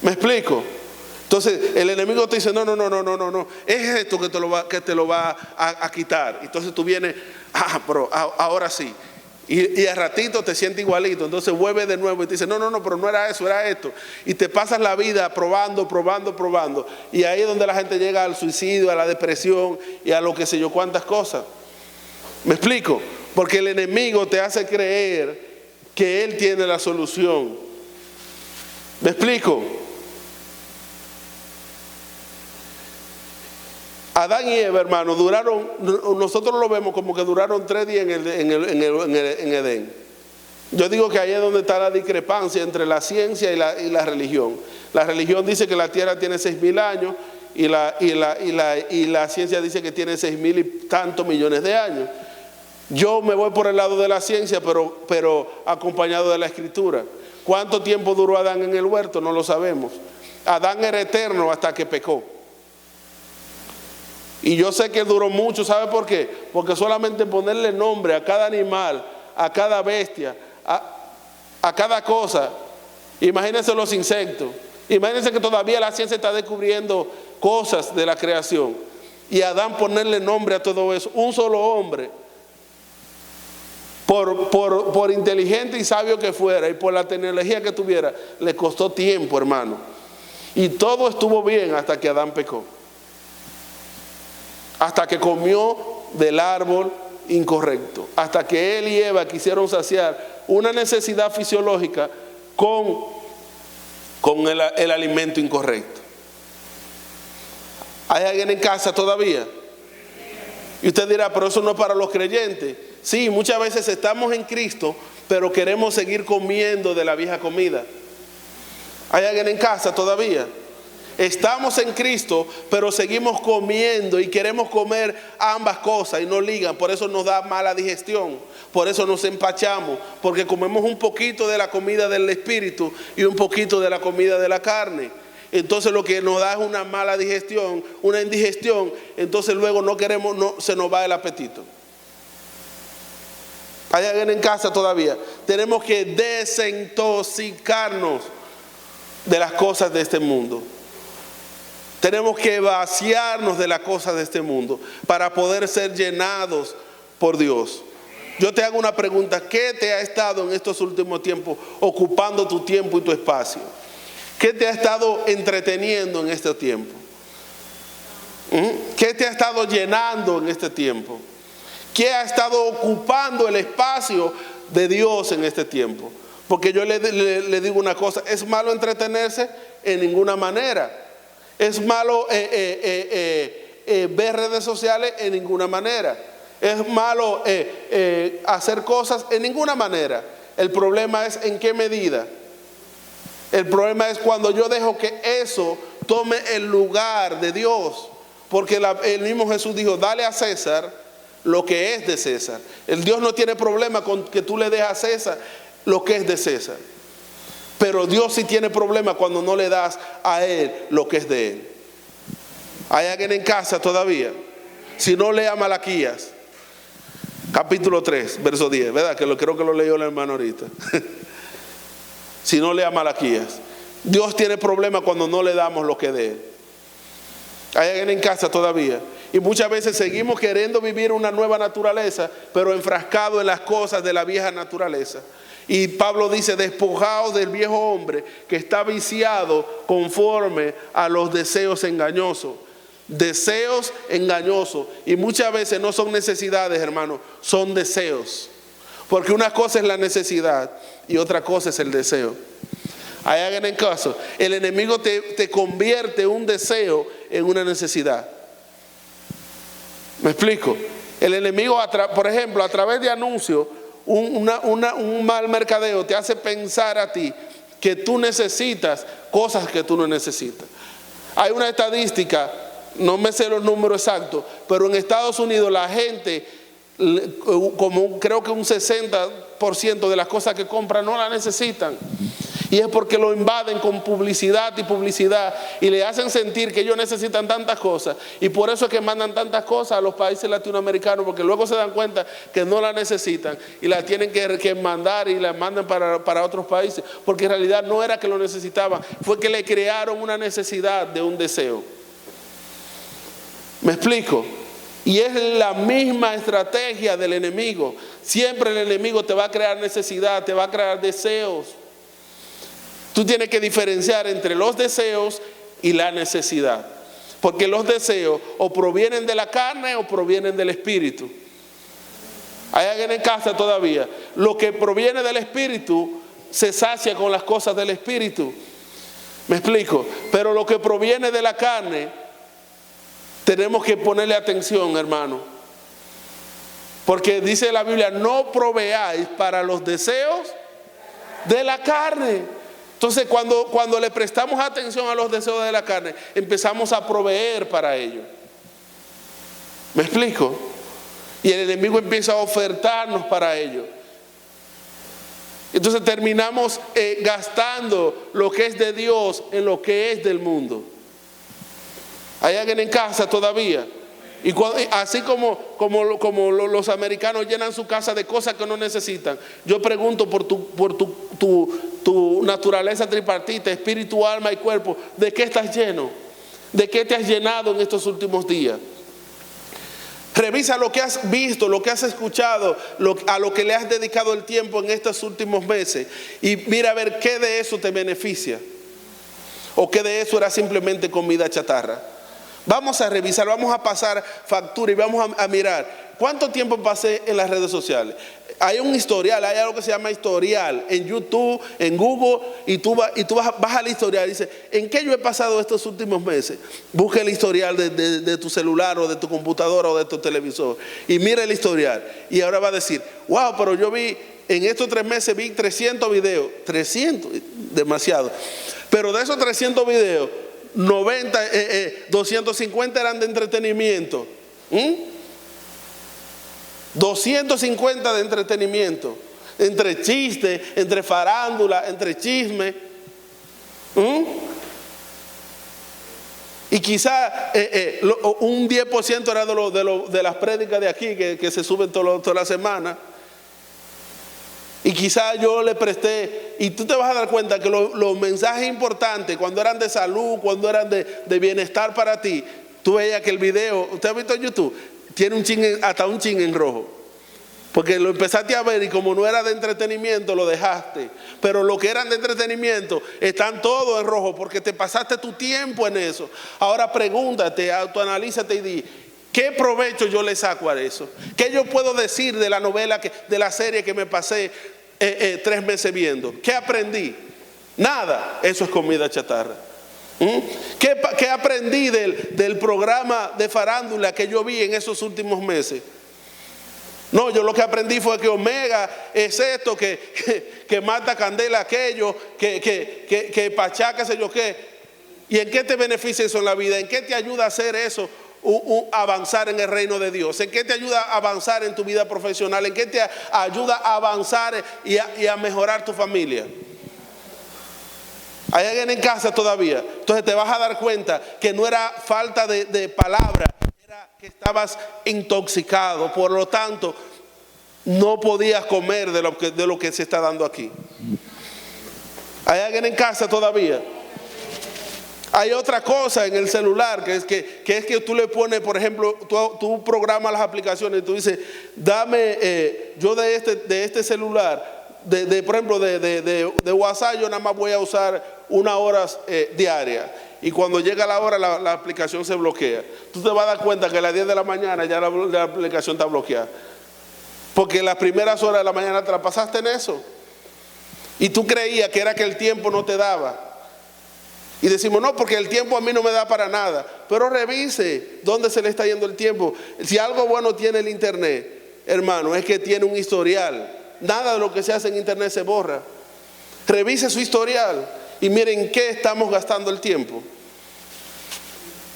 ¿Me explico? Entonces el enemigo te dice, no, es esto que te lo va a quitar. Entonces tú vienes, pero ahora sí. Y al ratito te sientes igualito, entonces vuelve de nuevo y te dice, no, pero no era eso, era esto. Y te pasas la vida probando. Y ahí es donde la gente llega al suicidio, a la depresión y a lo que sé yo cuántas cosas. ¿Me explico? Porque el enemigo te hace creer que él tiene la solución. ¿Me explico? Adán y Eva, hermano, nosotros lo vemos como que duraron 3 días en Edén. Yo digo que ahí es donde está la discrepancia entre la ciencia y la religión. La religión dice que la tierra tiene 6.000 años y la ciencia dice que tiene 6.000 y tantos millones de años. Yo me voy por el lado de la ciencia, pero acompañado de la escritura. ¿Cuánto tiempo duró Adán en el huerto? No lo sabemos. Adán era eterno hasta que pecó. Y yo sé que duró mucho, ¿sabe por qué? Porque solamente ponerle nombre a cada animal, a cada bestia, a cada cosa, Imagínense los insectos. Imagínense que todavía la ciencia está descubriendo cosas de la creación. Y Adán ponerle nombre a todo eso. Un solo hombre, por inteligente y sabio que fuera y por la tecnología que tuviera, le costó tiempo, hermano. Y todo estuvo bien hasta que Adán pecó. Hasta que comió del árbol incorrecto. Hasta que él y Eva quisieron saciar una necesidad fisiológica con el alimento incorrecto. ¿Hay alguien en casa todavía? Y usted dirá, pero eso no es para los creyentes. Sí, muchas veces estamos en Cristo, pero queremos seguir comiendo de la vieja comida. ¿Hay alguien en casa todavía? Estamos en Cristo, pero seguimos comiendo y queremos comer ambas cosas y no ligan. Por eso nos da mala digestión, por eso nos empachamos, porque comemos un poquito de la comida del espíritu y un poquito de la comida de la carne. Entonces lo que nos da es una mala digestión, una indigestión. Entonces luego se nos va el apetito. ¿Hay alguien en casa todavía? Tenemos que desintoxicarnos de las cosas de este mundo. Tenemos que vaciarnos de las cosas de este mundo para poder ser llenados por Dios. Yo te hago una pregunta: ¿qué te ha estado en estos últimos tiempos ocupando tu tiempo y tu espacio? ¿Qué te ha estado entreteniendo en este tiempo? ¿Qué te ha estado llenando en este tiempo? ¿Qué ha estado ocupando el espacio de Dios en este tiempo? Porque yo le digo una cosa: ¿es malo entretenerse? En ninguna manera. ¿Es malo ver redes sociales? En ninguna manera. ¿Es malo hacer cosas? En ninguna manera. El problema es en qué medida. El problema es cuando yo dejo que eso tome el lugar de Dios. Porque el mismo Jesús dijo: dale a César lo que es de César. El Dios no tiene problema con que tú le des a César lo que es de César. Pero Dios sí tiene problema cuando no le das a Él lo que es de Él. ¿Hay alguien en casa todavía? Si no, lea Malaquías, capítulo 3, verso 10, ¿verdad? Que creo que lo leyó el hermano ahorita. Si no, lea Malaquías. Dios tiene problema cuando no le damos lo que es de Él. ¿Hay alguien en casa todavía? Y muchas veces seguimos queriendo vivir una nueva naturaleza, pero enfrascado en las cosas de la vieja naturaleza. Y Pablo dice: despojaos del viejo hombre que está viciado conforme a los deseos engañosos. Deseos engañosos. Y muchas veces no son necesidades, hermano, son deseos. Porque una cosa es la necesidad y otra cosa es el deseo. Hay alguien en caso. El enemigo te convierte un deseo en una necesidad. ¿Me explico? El enemigo, por ejemplo, a través de anuncios, un mal mercadeo te hace pensar a ti que tú necesitas cosas que tú no necesitas. Hay una estadística, no me sé los números exactos, pero en Estados Unidos la gente, creo que un 60% de las cosas que compran no las necesitan. Y es porque lo invaden con publicidad y le hacen sentir que ellos necesitan tantas cosas. Y por eso es que mandan tantas cosas a los países latinoamericanos, porque luego se dan cuenta que no las necesitan y las tienen que mandar y las mandan para otros países. Porque en realidad no era que lo necesitaban, fue que le crearon una necesidad de un deseo. ¿Me explico? Y es la misma estrategia del enemigo. Siempre el enemigo te va a crear necesidad, te va a crear deseos. Tú tienes que diferenciar entre los deseos y la necesidad. Porque los deseos o provienen de la carne o provienen del espíritu. ¿Hay alguien en casa todavía? Lo que proviene del espíritu se sacia con las cosas del espíritu. ¿Me explico? Pero lo que proviene de la carne, tenemos que ponerle atención, hermano. Porque dice la Biblia: no proveáis para los deseos de la carne. Entonces cuando le prestamos atención a los deseos de la carne, empezamos a proveer para ellos. ¿Me explico? Y el enemigo empieza a ofertarnos para ello. Entonces terminamos gastando lo que es de Dios en lo que es del mundo. ¿Hay alguien en casa todavía? Y así como los americanos llenan su casa de cosas que no necesitan, yo pregunto por tu tu naturaleza tripartita, espíritu, alma y cuerpo, ¿de qué estás lleno? ¿De qué te has llenado en estos últimos días? Revisa lo que has visto, lo que has escuchado, a lo que le has dedicado el tiempo en estos últimos meses. Y mira a ver qué de eso te beneficia. O qué de eso era simplemente comida chatarra. Vamos a revisar, vamos a pasar factura y vamos a mirar. ¿Cuánto tiempo pasé en las redes sociales? Hay un historial, hay algo que se llama historial en YouTube, en Google, y tú vas al historial y dices, ¿en qué yo he pasado estos últimos meses? Busca el historial de tu celular o de tu computadora o de tu televisor y mira el historial. Y ahora va a decir, wow, pero yo vi, en estos 3 meses vi 300 videos. 300, demasiado. Pero de esos 300 videos, 250 eran de entretenimiento. 250 de entretenimiento, entre chistes, entre farándula, entre chisme. Y quizá un 10% era de las prédicas de aquí que se suben toda la semana. Y quizá yo le presté, y tú te vas a dar cuenta que los mensajes importantes, cuando eran de salud, cuando eran de bienestar para ti, tú veías que el video, ¿usted ha visto en YouTube? Tiene hasta un chin en rojo. Porque lo empezaste a ver y como no era de entretenimiento lo dejaste. Pero lo que eran de entretenimiento están todos en rojo porque te pasaste tu tiempo en eso. Ahora pregúntate, autoanalízate y di, ¿qué provecho yo le saco a eso? ¿Qué yo puedo decir de la novela, de la serie que me pasé 3 meses viendo? ¿Qué aprendí? Nada. Eso es comida chatarra. ¿Qué aprendí del programa de farándula que yo vi en esos últimos meses? No, yo lo que aprendí fue que Omega es esto, que mata candela aquello, que Pachá, qué sé yo qué. ¿Y en qué te beneficia eso en la vida? ¿En qué te ayuda a hacer eso? Avanzar en el reino de Dios. ¿En qué te ayuda a avanzar en tu vida profesional? ¿En qué te ayuda a avanzar y a mejorar tu familia? ¿Hay alguien en casa todavía? Entonces te vas a dar cuenta que no era falta de palabra, era que estabas intoxicado. Por lo tanto, no podías comer de lo que se está dando aquí. ¿Hay alguien en casa todavía? Hay otra cosa en el celular que es que tú le pones, por ejemplo, tú programas las aplicaciones y tú dices, dame, yo de este celular, por ejemplo, de WhatsApp, yo nada más voy a usar 1 hora diaria. Y cuando llega la hora, la aplicación se bloquea. Tú te vas a dar cuenta que a las 10 de la mañana ya la aplicación está bloqueada. Porque las primeras horas de la mañana te la pasaste en eso. Y tú creías que era que el tiempo no te daba. Y decimos, no, porque el tiempo a mí no me da para nada. Pero revise dónde se le está yendo el tiempo. Si algo bueno tiene el internet, hermano, es que tiene un historial. Nada de lo que se hace en internet se borra. Revise su historial y miren qué estamos gastando el tiempo.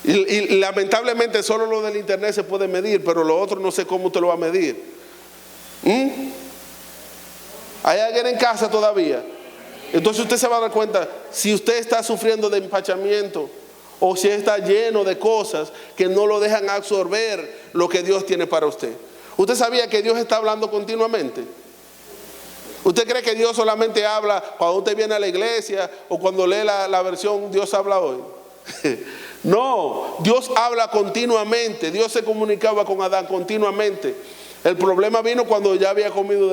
Y lamentablemente solo lo del internet se puede medir, pero lo otro no sé cómo usted lo va a medir. ¿Hay alguien en casa todavía? Entonces usted se va a dar cuenta si usted está sufriendo de empachamiento o si está lleno de cosas que no lo dejan absorber lo que Dios tiene para usted. ¿Usted sabía que Dios está hablando continuamente? ¿Usted cree que Dios solamente habla cuando usted viene a la iglesia o cuando lee la versión Dios habla hoy? No, Dios habla continuamente. Dios se comunicaba con Adán continuamente. El problema vino cuando ya había comido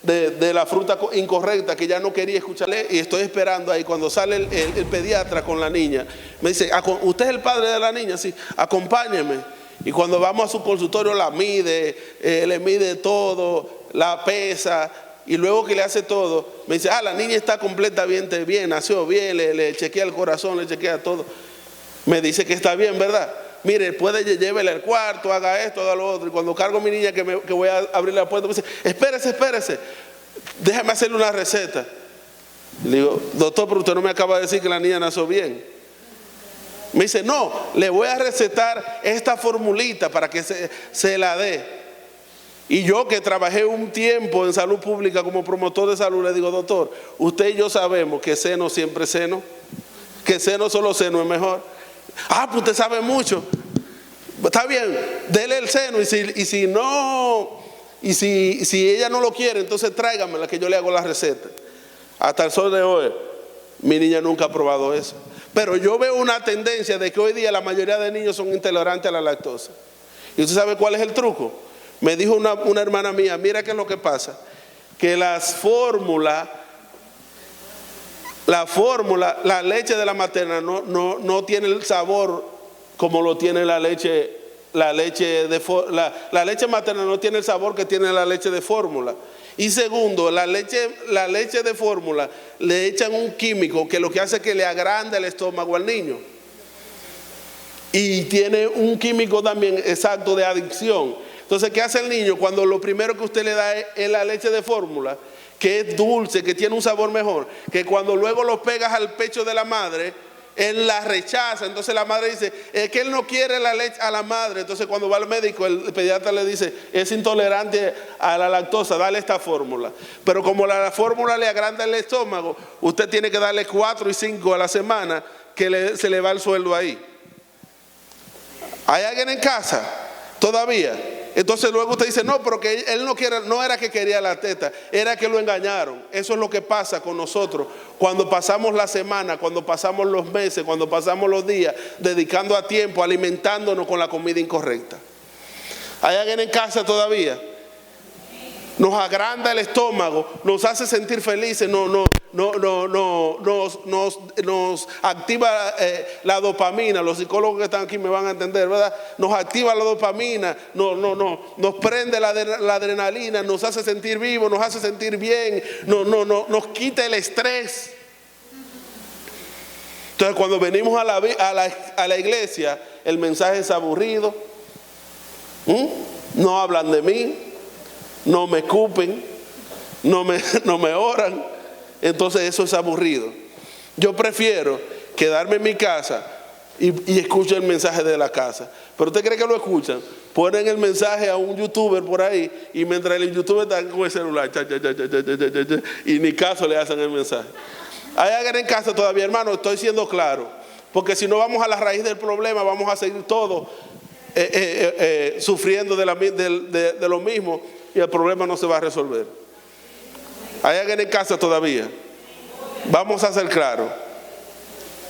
de la fruta incorrecta, que ya no quería escucharle. Y estoy esperando ahí cuando sale el pediatra con la niña. Me dice, ¿usted es el padre de la niña? Sí, acompáñeme. Y cuando vamos a su consultorio la mide, le mide todo, la pesa. Y luego que le hace todo, me dice, la niña está completamente bien, nació bien, le chequea el corazón, le chequea todo. Me dice que está bien, ¿verdad? Mire, llévele al cuarto, haga esto, haga lo otro. Y cuando cargo a mi niña que voy a abrir la puerta, me dice, espérese, déjame hacerle una receta. Y le digo, doctor, pero usted no me acaba de decir que la niña nació bien. Me dice, no, le voy a recetar esta formulita para que se la dé. Y yo que trabajé un tiempo en salud pública como promotor de salud, le digo, doctor, usted y yo sabemos que seno siempre es seno, que seno solo seno es mejor. Pues usted sabe mucho. Está bien, dele el seno y si no, y si ella no lo quiere, entonces tráigamela que yo le hago la receta. Hasta el sol de hoy, mi niña nunca ha probado eso. Pero yo veo una tendencia de que hoy día la mayoría de niños son intolerantes a la lactosa. ¿Y usted sabe cuál es el truco? Me dijo una hermana mía, mira qué es lo que pasa. Que la leche de la materna no tiene el sabor como lo tiene la leche materna no tiene el sabor que tiene la leche de fórmula. Y segundo, la leche de fórmula le echan un químico que lo que hace es que le agranda el estómago al niño. Y tiene un químico también exacto de adicción. Entonces, ¿qué hace el niño cuando lo primero que usted le da es la leche de fórmula, que es dulce, que tiene un sabor mejor, que cuando luego lo pegas al pecho de la madre, él la rechaza? Entonces la madre dice, es que él no quiere la leche a la madre. Entonces cuando va al médico, el pediatra le dice, es intolerante a la lactosa, dale esta fórmula. Pero como la fórmula le agranda el estómago, usted tiene que darle 4 y 5 a la semana, que se le va el sueldo ahí. ¿Hay alguien en casa todavía? Entonces luego usted dice, no, pero que él no era que quería la teta, era que lo engañaron. Eso es lo que pasa con nosotros cuando pasamos la semana, cuando pasamos los meses, cuando pasamos los días, dedicando a tiempo, alimentándonos con la comida incorrecta. ¿Hay alguien en casa todavía? Nos agranda el estómago, nos hace sentir felices, nos activa la dopamina. Los psicólogos que están aquí me van a entender, ¿verdad? Nos activa la dopamina, nos prende la adrenalina, nos hace sentir vivos, nos hace sentir bien, nos quita el estrés. Entonces cuando venimos a la iglesia, el mensaje es aburrido. No hablan de mí, no me escupen, no me oran. Entonces eso es aburrido. Yo prefiero quedarme en mi casa y escucho el mensaje de la casa. ¿Pero usted cree que lo escuchan? Ponen el mensaje a un youtuber por ahí, y mientras el youtuber está con el celular, y ni caso le hacen el mensaje. ¿Hay alguien en casa todavía, hermano? Estoy siendo claro, porque si no vamos a la raíz del problema, vamos a seguir todos sufriendo de lo mismo, y el problema no se va a resolver. ¿Hay alguien en casa todavía? Vamos a ser claros.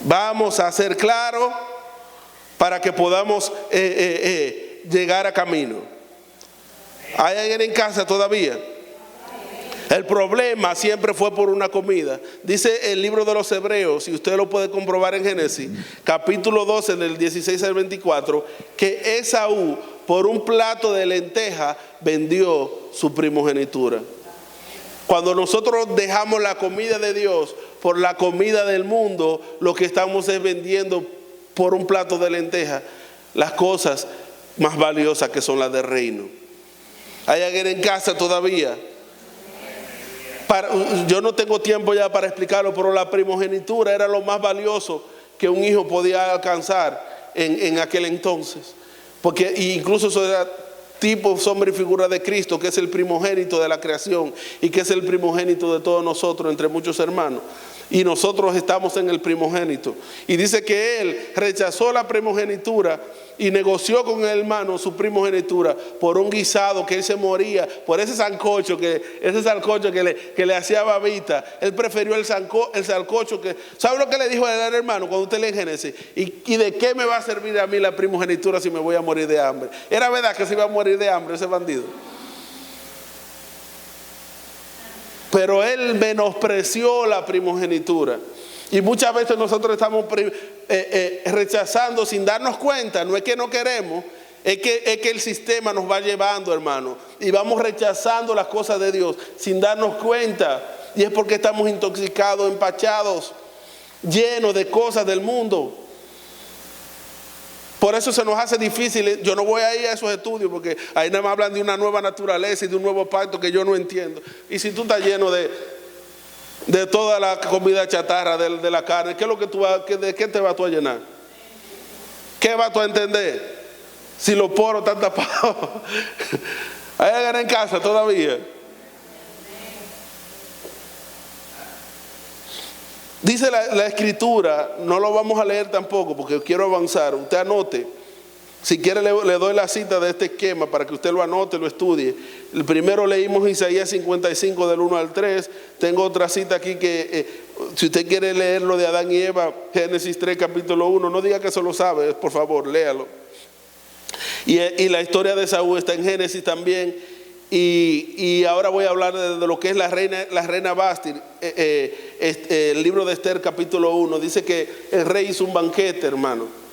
Vamos a ser claros para que podamos llegar a camino. ¿Hay alguien en casa todavía? El problema siempre fue por una comida. Dice el libro de los Hebreos, y usted lo puede comprobar en Génesis, capítulo 12, del 16 al 24, que Esaú, por un plato de lenteja, vendió su primogenitura. Cuando nosotros dejamos la comida de Dios por la comida del mundo, lo que estamos es vendiendo por un plato de lenteja las cosas más valiosas que son las del reino. ¿Hay alguien en casa todavía? Yo no tengo tiempo ya para explicarlo, pero la primogenitura era lo más valioso que un hijo podía alcanzar en aquel entonces. Porque incluso eso era tipo, sombra y figura de Cristo, que es el primogénito de la creación y que es el primogénito de todos nosotros entre muchos hermanos. Y nosotros estamos en el primogénito. Y dice que él rechazó la primogenitura y negoció con el hermano su primogenitura por un guisado, que él se moría por ese sancocho que le hacía babita. Él prefirió el sancocho que... ¿Sabe lo que le dijo al hermano cuando usted lee en Génesis? ¿Y de qué me va a servir a mí la primogenitura si me voy a morir de hambre? Era verdad que se iba a morir de hambre ese bandido. Pero él menospreció la primogenitura. Y muchas veces nosotros estamos rechazando sin darnos cuenta. No es que no queremos, es que el sistema nos va llevando, hermano. Y vamos rechazando las cosas de Dios sin darnos cuenta. Y es porque estamos intoxicados, empachados, llenos de cosas del mundo. Por eso se nos hace difícil. Yo no voy a ir a esos estudios porque ahí nada más hablan de una nueva naturaleza y de un nuevo pacto que yo no entiendo. Y si tú estás lleno de toda la comida chatarra, de la carne, ¿qué es lo que de qué te vas tú a llenar? ¿Qué vas tú a entender? Si los poros están tapados. ¿Hay alguien en casa todavía? Dice la escritura, no lo vamos a leer tampoco porque quiero avanzar. Usted anote Si quiere le doy la cita de este esquema para que usted lo anote, lo estudie. El primero leímos Isaías 55 del 1 al 3. Tengo otra cita aquí que si usted quiere leer lo de Adán y Eva, Génesis 3 capítulo 1, no diga que eso lo sabe, por favor, léalo. Y la historia de Saúl está en Génesis también. Y ahora voy a hablar de lo que es la reina Vasti. El libro de Esther capítulo 1 dice que el rey hizo un banquete, hermano.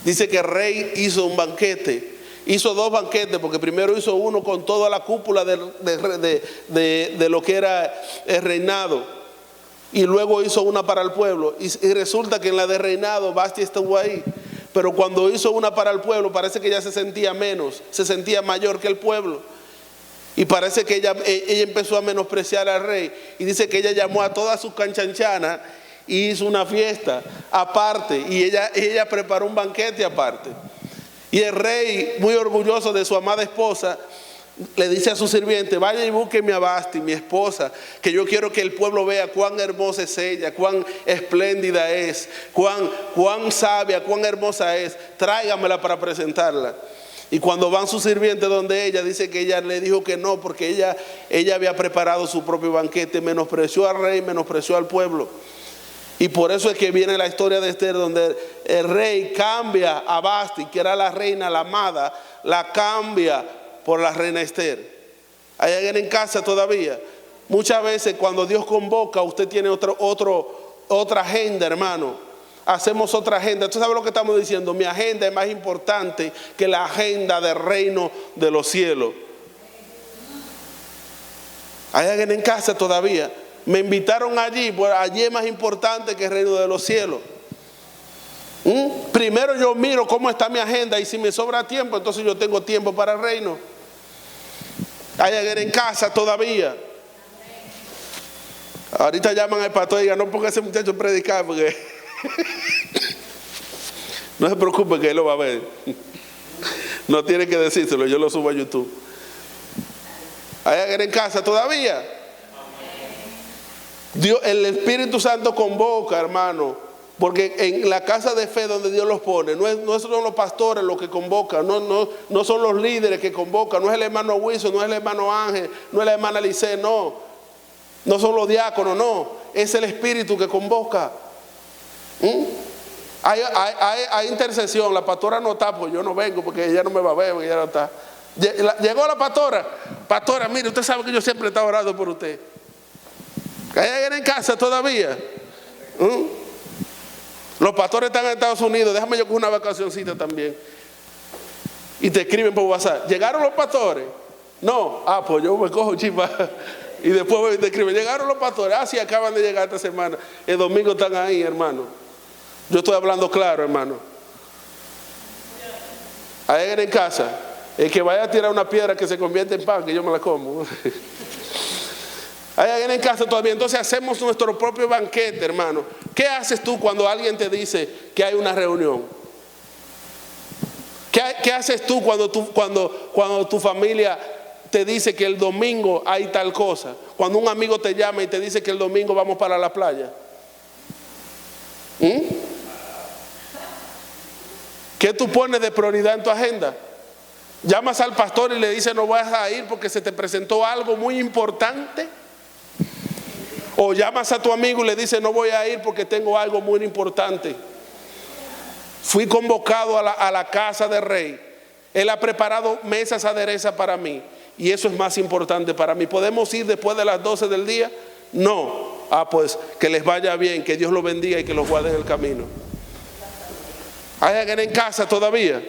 Dice que el rey hizo un banquete. Hizo dos banquetes, porque primero hizo uno con toda la cúpula de lo que era el reinado, y luego hizo una para el pueblo. Y resulta que en la de reinado Vasti estuvo ahí, pero cuando hizo una para el pueblo parece que ella se sentía menos, se sentía mayor que el pueblo. Y parece que ella empezó a menospreciar al rey. Y dice que ella llamó a todas sus canchanchanas y hizo una fiesta aparte. Y ella preparó un banquete aparte. Y el rey, muy orgulloso de su amada esposa, le dice a su sirviente: vaya y búsqueme a Vasti, mi esposa, que yo quiero que el pueblo vea cuán hermosa es ella, cuán espléndida es, cuán sabia, cuán hermosa es. Tráigamela para presentarla. Y cuando van sus sirvientes donde ella, dice que ella le dijo que no, porque ella había preparado su propio banquete, menospreció al rey, menospreció al pueblo. Y por eso es que viene la historia de Esther, donde el rey cambia a Vasti, que era la reina, la amada, la cambia por la reina Esther. Hay alguien en casa todavía. Muchas veces cuando Dios convoca, usted tiene otra agenda, hermano. Hacemos otra agenda. ¿Tú sabes lo que estamos diciendo? Mi agenda es más importante que la agenda del reino de los cielos. Hay alguien en casa todavía. Me invitaron allí, pues allí es más importante que el reino de los cielos. Primero yo miro cómo está mi agenda, y si me sobra tiempo, entonces yo tengo tiempo para el reino. Hay alguien en casa todavía. Ahorita llaman al pastor y digan: no ponga a ese muchacho a predicar, porque no se preocupe que él lo va a ver. No tiene que decírselo, yo lo subo a YouTube. ¿Hay alguien en casa todavía? Dios, el Espíritu Santo convoca, hermano, porque en la casa de fe donde Dios los pone, no son los pastores los que convocan, no son los líderes que convocan, no es el hermano Wilson, no es el hermano Ángel, no es la hermana Lice, no son los diáconos, no, es el Espíritu que convoca. Hay intercesión. La pastora no está, pues yo no vengo, porque ella no me va a ver, porque ella no está. Llegó la pastora, mire, usted sabe que yo siempre he estado orando por usted. ¿Hay alguien en casa todavía? Los pastores están en Estados Unidos. Déjame yo coger una vacacioncita también. Y te escriben por WhatsApp: ¿llegaron los pastores? No. Pues yo me cojo chipa. Y después te escriben: ¿llegaron los pastores? Sí, acaban de llegar esta semana. El domingo están ahí, hermano. Yo estoy hablando claro, hermano. ¿Hay alguien en casa? El que vaya a tirar una piedra que se convierte en pan, que yo me la como. Hay alguien en casa todavía. Entonces hacemos nuestro propio banquete, hermano. ¿Qué haces tú cuando alguien te dice que hay una reunión? ¿Qué haces tú cuando tu familia te dice que el domingo hay tal cosa? Cuando un amigo te llama y te dice que el domingo vamos para la playa. ¿Qué tú pones de prioridad en tu agenda? Llamas al pastor y le dices: no vas a ir porque se te presentó algo muy importante. O llamas a tu amigo y le dices: no voy a ir porque tengo algo muy importante. Fui convocado a la casa del rey. Él ha preparado mesas aderezas para mí, y eso es más importante para mí. ¿Podemos ir después de las 12 del día? No. Pues que les vaya bien, que Dios los bendiga y que los guarde en el camino. ¿Hay alguien en casa todavía?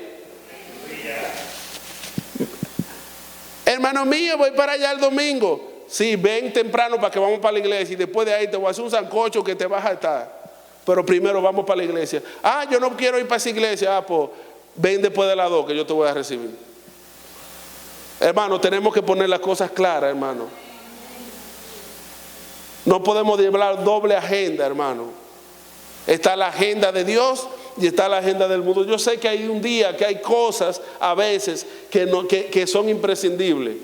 Hermano mío, voy para allá el domingo. Sí, ven temprano para que vamos para la iglesia, y después de ahí te voy a hacer un sancocho que te vas a estar. Pero primero vamos para la iglesia. Yo no quiero ir para esa iglesia. Pues ven después de las 2 que yo te voy a recibir. Hermano, tenemos que poner las cosas claras, hermano. No podemos llevar doble agenda, hermano. Está la agenda de Dios y está la agenda del mundo. Yo sé que hay un día que hay cosas a veces que son imprescindibles.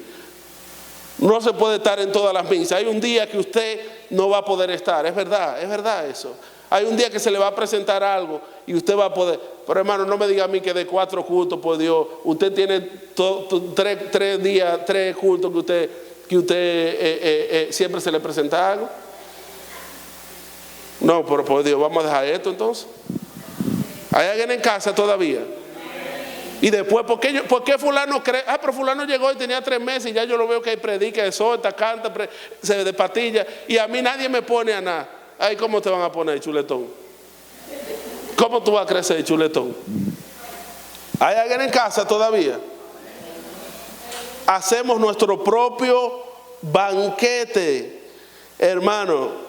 No se puede estar en todas las misas. Hay un día que usted no va a poder estar. Es verdad eso. Hay un día que se le va a presentar algo y usted va a poder. Pero hermano, no me diga a mí que de 4 cultos, por Dios, usted tiene 3 días, 3 cultos que usted siempre se le presenta algo. No, pero por Dios, vamos a dejar esto entonces. ¿Hay alguien en casa todavía? Y después, ¿por qué fulano cree? Pero fulano llegó y tenía 3 meses y ya yo lo veo que hay predica, exhorta, canta, se de patilla, y a mí nadie me pone a nada. Ay, ¿cómo te van a poner, chuletón? ¿Cómo tú vas a crecer, chuletón? ¿Hay alguien en casa todavía? Hacemos nuestro propio banquete, hermano.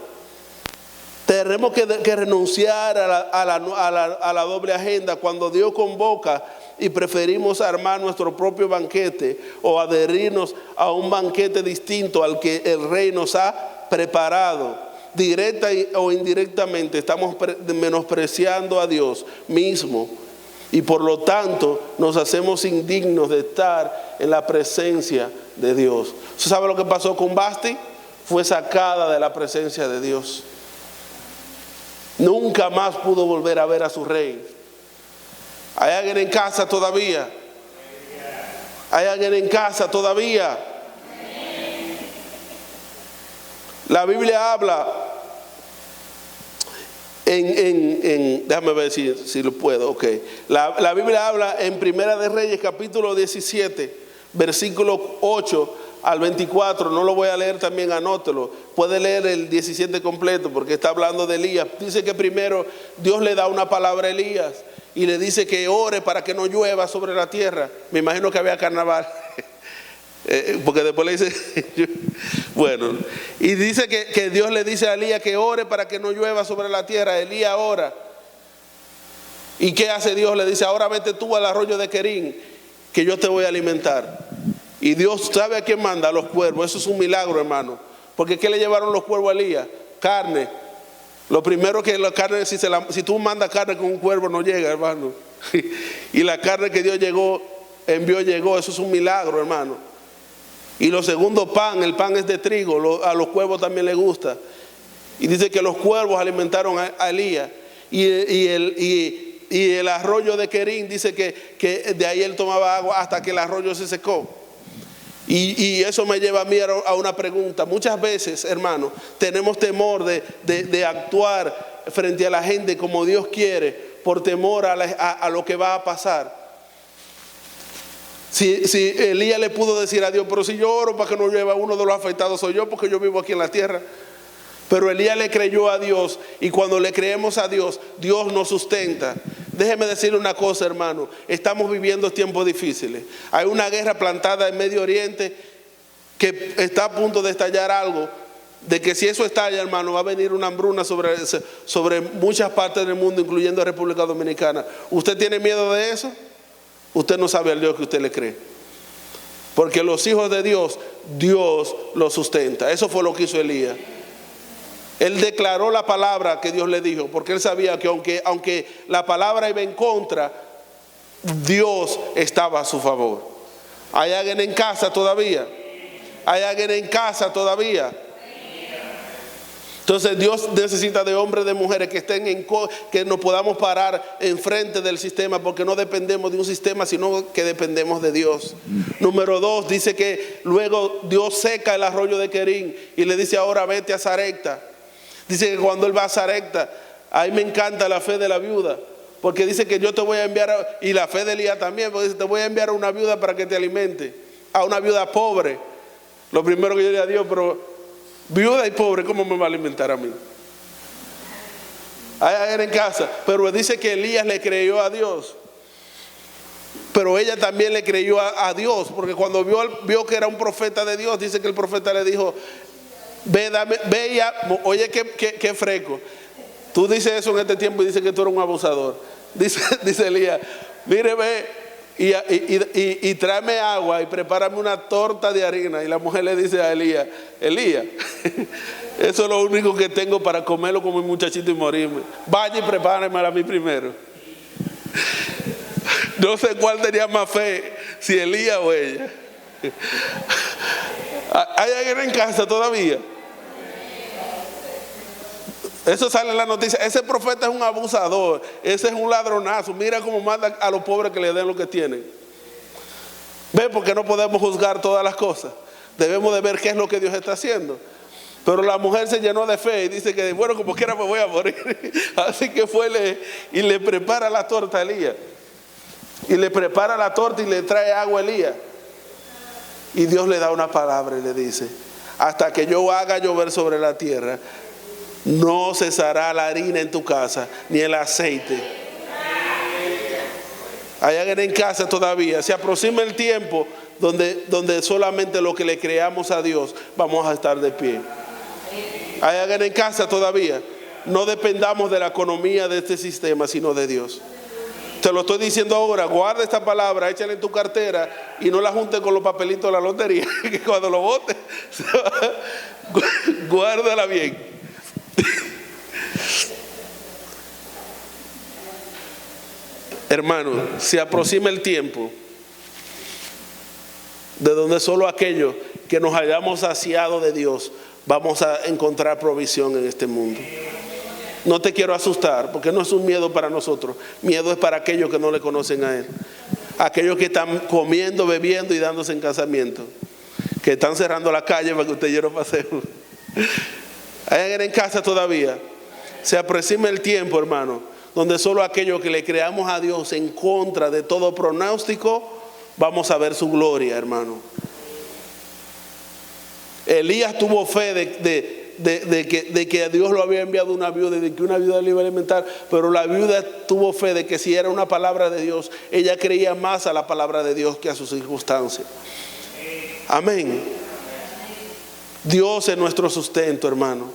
Tenemos que renunciar a la doble agenda cuando Dios convoca y preferimos armar nuestro propio banquete o adherirnos a un banquete distinto al que el Rey nos ha preparado. Directa o indirectamente estamos menospreciando a Dios mismo y por lo tanto nos hacemos indignos de estar en la presencia de Dios. ¿Usted sabe lo que pasó con Vasti? Fue sacada de la presencia de Dios. Nunca más pudo volver a ver a su rey. ¿Hay alguien en casa todavía? ¿Hay alguien en casa todavía? La Biblia habla déjame ver si lo puedo, ok. La Biblia habla en Primera de Reyes, capítulo 17, versículo 8 al 24, no lo voy a leer, también anótelo. Puede leer el 17 completo porque está hablando de Elías. Dice que primero Dios le da una palabra a Elías y le dice que ore para que no llueva sobre la tierra. Me imagino que había carnaval. Porque después le dice, bueno, y dice que Dios le dice a Elías que ore para que no llueva sobre la tierra. Elías ora. ¿Y qué hace Dios? Le dice, ahora vete tú al arroyo de Querín, que yo te voy a alimentar. Y Dios sabe a quién manda, a los cuervos. Eso es un milagro, hermano. Porque ¿qué le llevaron los cuervos a Elías? Carne. Lo primero que la carne, si tú mandas carne con un cuervo, no llega, hermano. Y la carne que Dios envió, llegó. Eso es un milagro, hermano. Y lo segundo, pan. El pan es de trigo. A los cuervos también les gusta. Y dice que los cuervos alimentaron a Elías. Y el arroyo de Querín, dice que de ahí él tomaba agua hasta que el arroyo se secó. Y eso me lleva a mí a una pregunta. Muchas veces, hermano, tenemos temor de actuar frente a la gente como Dios quiere, por temor a lo que va a pasar. Si Elías le pudo decir a Dios, pero si yo oro para que no llueva, uno de los afectados soy yo, porque yo vivo aquí en la tierra. Pero Elías le creyó a Dios, y cuando le creemos a Dios, Dios nos sustenta. Déjeme decirle una cosa, hermano, estamos viviendo tiempos difíciles. Hay una guerra plantada en Medio Oriente que está a punto de estallar algo, de que si eso estalla, hermano, va a venir una hambruna sobre muchas partes del mundo, incluyendo República Dominicana. ¿Usted tiene miedo de eso? Usted no sabe al Dios que usted le cree. Porque los hijos de Dios, Dios los sustenta. Eso fue lo que hizo Elías. Él declaró la palabra que Dios le dijo, porque él sabía que aunque la palabra iba en contra, Dios estaba a su favor. ¿Hay alguien en casa todavía? ¿Hay alguien en casa todavía? Entonces Dios necesita de hombres, de mujeres que que nos podamos parar enfrente del sistema, porque no dependemos de un sistema, sino que dependemos de Dios. Número 2, dice que luego Dios seca el arroyo de Querín y le dice, ahora vete a Sarepta. Dice que cuando él va a Sarepta, ahí me encanta la fe de la viuda, porque dice que yo te voy a enviar, y la fe de Elías también, porque dice, te voy a enviar a una viuda para que te alimente, a una viuda pobre. Lo primero que yo le digo a Dios, pero viuda y pobre, ¿cómo me va a alimentar a mí? Allá era en casa. Pero dice que Elías le creyó a Dios, pero ella también le creyó a Dios, porque cuando vio que era un profeta de Dios, dice que el profeta le dijo, ve ya, oye, qué fresco. Tú dices eso en este tiempo y dices que tú eres un abusador. Dice Elías, mire, ve y tráeme agua y prepárame una torta de harina. Y la mujer le dice a Elías, eso es lo único que tengo para comerlo como un muchachito y morirme. Vaya y prepáramela a mí primero. No sé cuál tenía más fe, si Elías o ella. ¿Hay alguien en casa todavía? Eso sale en la noticia. Ese profeta es un abusador, ese es un ladronazo. Mira cómo manda a los pobres que le den lo que tienen. ¿Ven? Porque no podemos juzgar todas las cosas. Debemos de ver qué es lo que Dios está haciendo. Pero la mujer se llenó de fe y dice que, bueno, como quiera me voy a morir. Así que fue y le prepara la torta a Elías. Y le prepara la torta y le trae agua a Elías. Y Dios le da una palabra y le dice: hasta que yo haga llover sobre la tierra, no cesará la harina en tu casa, ni el aceite. Hay alguien en casa todavía. Se aproxima el tiempo donde solamente lo que le creamos a Dios vamos a estar de pie. Hay alguien en casa todavía. No dependamos de la economía de este sistema, sino de Dios. Te lo estoy diciendo ahora. Guarda esta palabra, échala en tu cartera y no la juntes con los papelitos de la lotería, que cuando lo botes, guárdala bien. Hermano, se aproxima el tiempo de donde solo aquellos que nos hayamos saciado de Dios vamos a encontrar provisión en este mundo. No te quiero asustar, porque no es un miedo para nosotros. Miedo es para aquellos que no le conocen a Él. Aquellos que están comiendo, bebiendo y dándose en casamiento, que están cerrando la calle para que usted y yo no pasemos. Hay alguien en casa todavía. Se aproxima el tiempo, hermano, donde solo aquellos que le creamos a Dios en contra de todo pronóstico vamos a ver su gloria, hermano. Elías tuvo fe de que a Dios lo había enviado una viuda y de que una viuda le iba a alimentar, pero la viuda tuvo fe de que si era una palabra de Dios, ella creía más a la palabra de Dios que a sus circunstancias. Amén. Dios es nuestro sustento, hermano.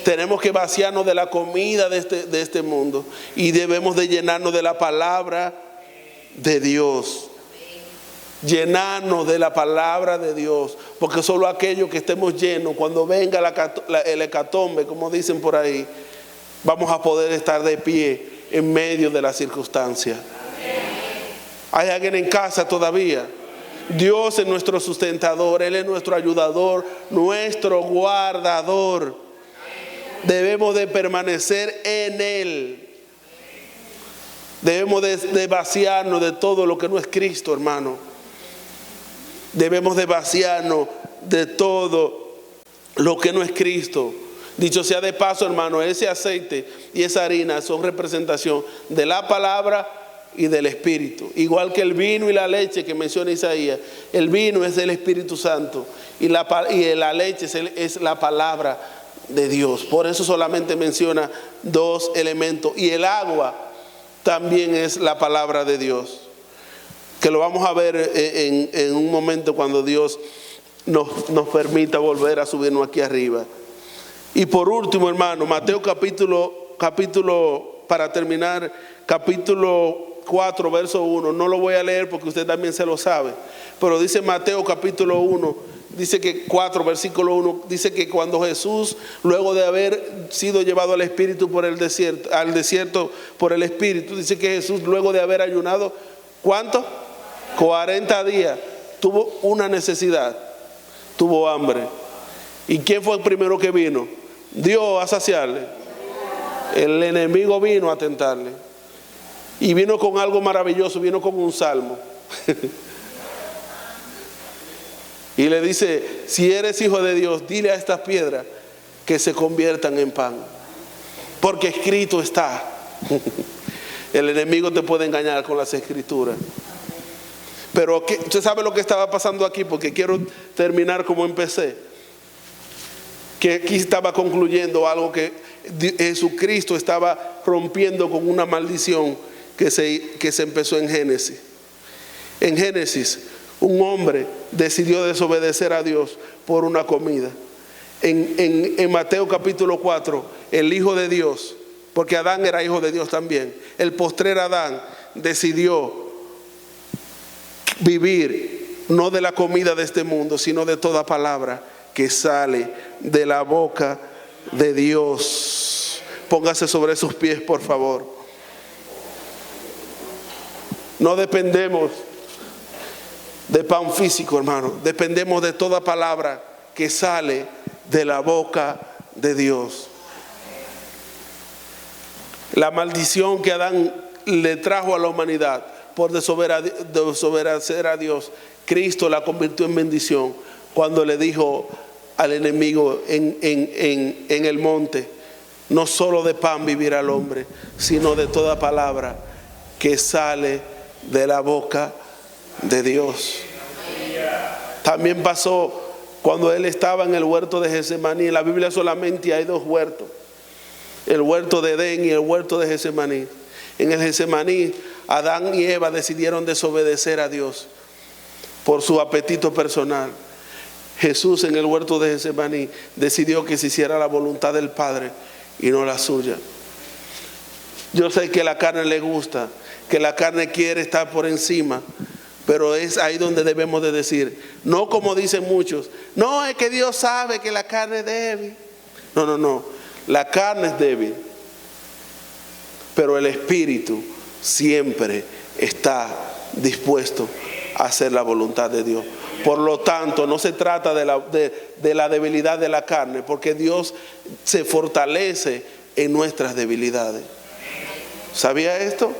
Tenemos que vaciarnos de la comida de este mundo y debemos de llenarnos de la palabra de Dios. Llenarnos de la palabra de Dios, porque solo aquellos que estemos llenos, cuando venga el hecatombe, como dicen por ahí, vamos a poder estar de pie en medio de las circunstancias. ¿Hay alguien en casa todavía? Dios es nuestro sustentador, Él es nuestro ayudador, nuestro guardador. Debemos de permanecer en Él. Debemos de vaciarnos de todo lo que no es Cristo, hermano. Debemos de vaciarnos de todo lo que no es Cristo. Dicho sea de paso, hermano, ese aceite y esa harina son representación de la palabra y del Espíritu. Igual que el vino y la leche que menciona Isaías. El vino es del Espíritu Santo y la leche es la palabra de Dios. Por eso solamente menciona dos elementos. Y el agua también es la palabra de Dios, que lo vamos a ver en un momento cuando Dios nos permita volver a subirnos aquí arriba. Y por último, hermano, Mateo capítulo, para terminar, capítulo 4, verso 1. No lo voy a leer porque usted también se lo sabe, pero dice Mateo capítulo 1, dice que 4, versículo 1, dice que cuando Jesús, luego de haber sido llevado al desierto por el Espíritu, dice que Jesús, luego de haber ayunado, ¿cuánto? 40 días, tuvo una necesidad, tuvo hambre. ¿Y quién fue el primero que vino? Dios a saciarle. El enemigo vino a tentarle. Y vino con algo maravilloso, vino con un salmo. Y le dice: si eres hijo de Dios, dile a estas piedras que se conviertan en pan, porque escrito está. El enemigo te puede engañar con las escrituras. Pero usted sabe lo que estaba pasando aquí, porque quiero terminar como empecé. Que aquí estaba concluyendo algo que Jesucristo estaba rompiendo con una maldición que se empezó en Génesis. En Génesis, un hombre decidió desobedecer a Dios por una comida. En Mateo capítulo 4, el Hijo de Dios, porque Adán era hijo de Dios también, el postrer Adán decidió vivir no de la comida de este mundo, sino de toda palabra que sale de la boca de Dios. Póngase sobre sus pies, por favor. No dependemos de pan físico, hermano. Dependemos de toda palabra que sale de la boca de Dios. La maldición que Adán le trajo a la humanidad por desobedecer a Dios, Cristo la convirtió en bendición cuando le dijo al enemigo en el monte: no solo de pan vivirá el hombre, sino de toda palabra que sale de la boca de Dios. También pasó cuando él estaba en el huerto de Getsemaní. En la Biblia solamente hay dos huertos: el huerto de Edén y el huerto de Getsemaní. En el Getsemaní, Adán y Eva decidieron desobedecer a Dios por su apetito personal. Jesús, en el huerto de Getsemaní, decidió que se hiciera la voluntad del Padre y no la suya. Yo sé que la carne le gusta, que la carne quiere estar por encima, pero es ahí donde debemos de decir, no como dicen muchos: no, es que Dios sabe que la carne es débil. No, la carne es débil, pero el espíritu siempre está dispuesto a hacer la voluntad de Dios. Por lo tanto, no se trata de la debilidad de la carne, porque Dios se fortalece en nuestras debilidades. ¿Sabía esto?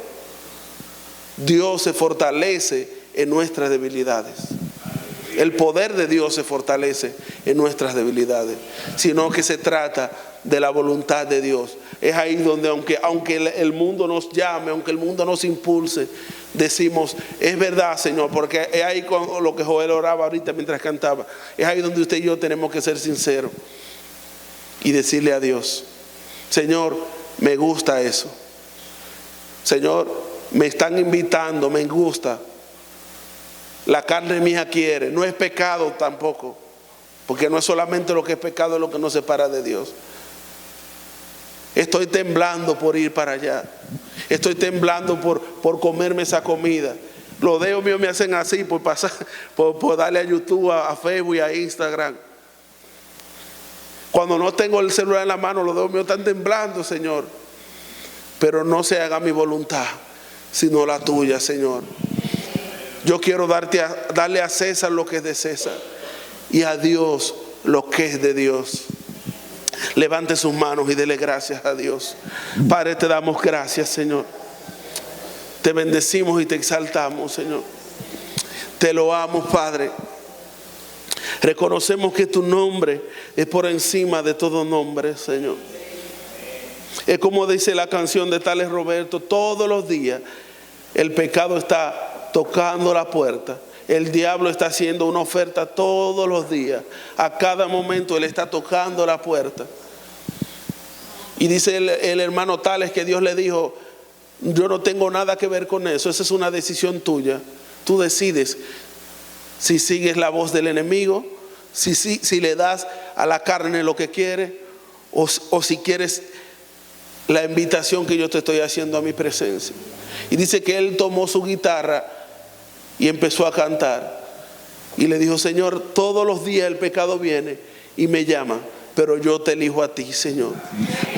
Dios se fortalece en nuestras debilidades. El poder de Dios se fortalece en nuestras debilidades, sino que se trata de la voluntad de Dios. Es ahí donde aunque el mundo nos llame, aunque el mundo nos impulse, decimos: es verdad, Señor, porque es ahí con lo que Joel oraba ahorita mientras cantaba. Es ahí donde usted y yo tenemos que ser sinceros y decirle a Dios: Señor, me gusta eso. Señor, me están invitando, me gusta. La carne mía quiere. No es pecado tampoco, porque no es solamente lo que es pecado, es lo que nos separa de Dios. Estoy temblando por ir para allá. Estoy temblando por comerme esa comida. Los dedos míos me hacen así por pasar, por darle a YouTube, a Facebook y a Instagram. Cuando no tengo el celular en la mano, los dedos míos están temblando, Señor. Pero no se haga mi voluntad, sino la tuya, Señor. Yo quiero darle a César lo que es de César y a Dios lo que es de Dios. Levante sus manos y dele gracias a Dios. Padre, te damos gracias, Señor. Te bendecimos y te exaltamos, Señor. Te loamos, Padre. Reconocemos que tu nombre es por encima de todo nombre, Señor. Es como dice la canción de Tales Roberto: todos los días el pecado está tocando la puerta. El diablo está haciendo una oferta todos los días. A cada momento él está tocando la puerta. Y dice el hermano Tales que Dios le dijo: yo no tengo nada que ver con eso. Esa es una decisión tuya. Tú decides si sigues la voz del enemigo, si le das a la carne lo que quiere, o si quieres la invitación que yo te estoy haciendo a mi presencia. Y dice que él tomó su guitarra y empezó a cantar. Y le dijo: Señor, todos los días el pecado viene y me llama, pero yo te elijo a ti, Señor.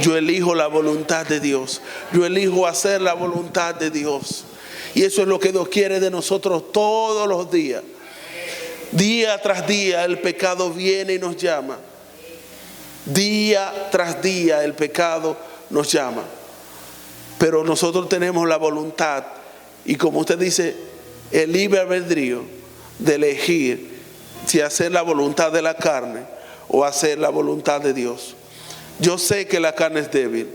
Yo elijo la voluntad de Dios. Yo elijo hacer la voluntad de Dios. Y eso es lo que Dios quiere de nosotros todos los días. Día tras día el pecado viene y nos llama. Día tras día el pecado nos llama. Pero nosotros tenemos la voluntad y, como usted dice, el libre albedrío de elegir si hacer la voluntad de la carne o hacer la voluntad de Dios. Yo sé que la carne es débil,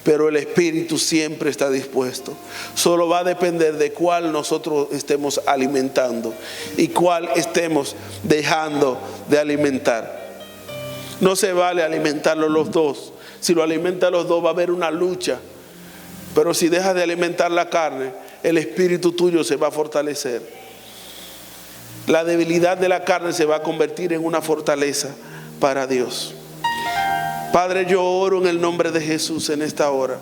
pero el espíritu siempre está dispuesto. Solo va a depender de cuál nosotros estemos alimentando y cuál estemos dejando de alimentar. No se vale alimentarlos los dos. Si lo alimentan los dos va a haber una lucha. Pero si dejas de alimentar la carne, el espíritu tuyo se va a fortalecer. La debilidad de la carne se va a convertir en una fortaleza para Dios. Padre, yo oro en el nombre de Jesús en esta hora.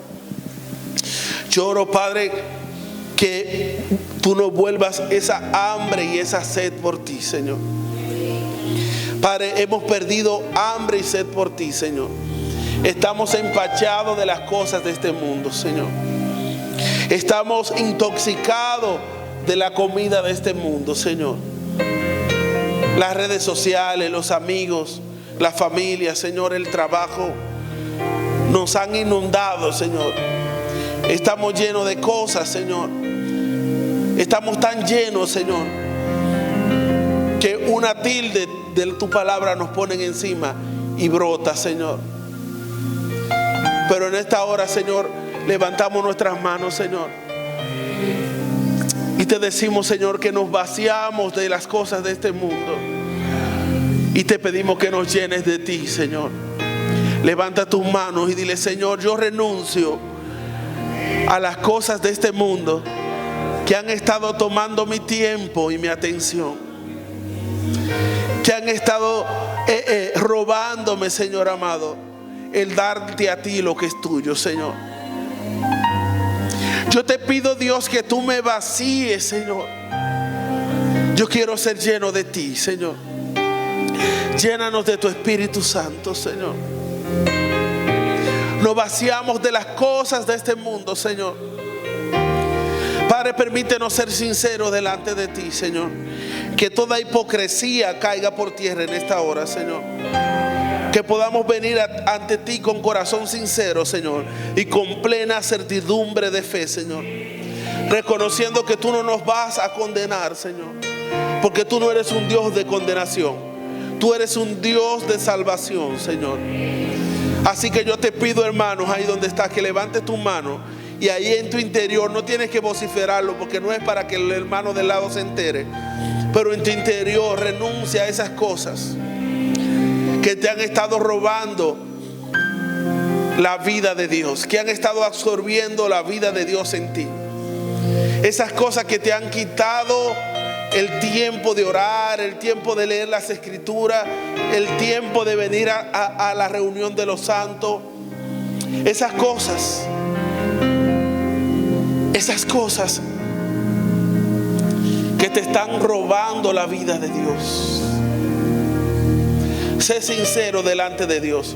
Yo oro, Padre, que tú nos vuelvas esa hambre y esa sed por ti, Señor. Padre, hemos perdido hambre y sed por ti, Señor. Estamos empachados de las cosas de este mundo, Señor. Estamos intoxicados de la comida de este mundo, Señor. Las redes sociales, los amigos, la familia, Señor, el trabajo, nos han inundado, Señor. Estamos llenos de cosas, Señor. Estamos tan llenos, Señor, que una tilde de tu palabra nos ponen encima y brota, Señor. Pero en esta hora, Señor, levantamos nuestras manos, Señor, y te decimos, Señor, que nos vaciamos de las cosas de este mundo y te pedimos que nos llenes de ti, Señor. Levanta tus manos y dile: Señor, yo renuncio a las cosas de este mundo que han estado tomando mi tiempo y mi atención, que han estado robándome, Señor amado, el darte a ti lo que es tuyo, Señor. Yo te pido, Dios, que tú me vacíes, Señor. Yo quiero ser lleno de ti, Señor. Llénanos de tu Espíritu Santo, Señor. Nos vaciamos de las cosas de este mundo, Señor. Padre, permítenos ser sinceros delante de ti, Señor. Que toda hipocresía caiga por tierra en esta hora, Señor. Que podamos venir ante ti con corazón sincero, Señor, y con plena certidumbre de fe, Señor. Reconociendo que tú no nos vas a condenar, Señor, porque tú no eres un Dios de condenación. Tú eres un Dios de salvación, Señor. Así que yo te pido, hermanos, ahí donde estás, que levantes tu mano. Y ahí en tu interior, no tienes que vociferarlo, porque no es para que el hermano del lado se entere, pero en tu interior renuncia a esas cosas que te han estado robando la vida de Dios, que han estado absorbiendo la vida de Dios en ti. Esas cosas que te han quitado el tiempo de orar, el tiempo de leer las escrituras, el tiempo de venir a la reunión de los santos. Esas cosas que te están robando la vida de Dios. Sé sincero delante de Dios.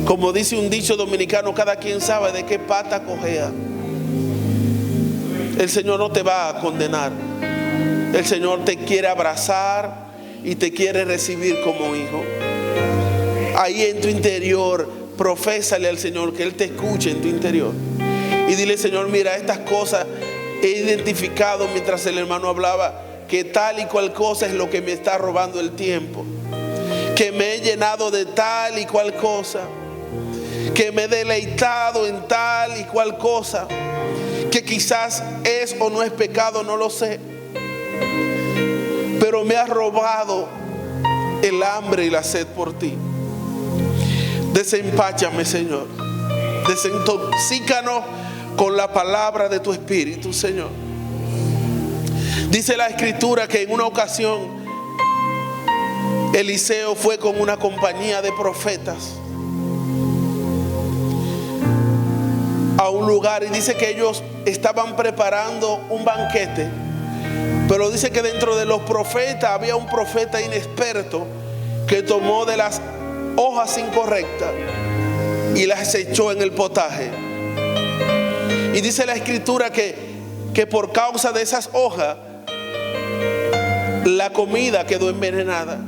Como dice un dicho dominicano, cada quien sabe de qué pata cojea. El Señor no te va a condenar. El Señor te quiere abrazar y te quiere recibir como hijo. Ahí en tu interior, profésale al Señor que Él te escuche en tu interior. Y dile: Señor, mira, estas cosas he identificado mientras el hermano hablaba, que tal y cual cosa es lo que me está robando el tiempo. Que me he llenado de tal y cual cosa, que me he deleitado en tal y cual cosa, que quizás es o no es pecado, no lo sé, pero me ha robado el hambre y la sed por ti. Desempáchame, Señor. Desintoxícanos con la palabra de tu Espíritu, Señor. Dice la Escritura que en una ocasión Eliseo fue con una compañía de profetas a un lugar, y dice que ellos estaban preparando un banquete, pero dice que dentro de los profetas había un profeta inexperto que tomó de las hojas incorrectas y las echó en el potaje. Y dice la Escritura que por causa de esas hojas la comida quedó envenenada.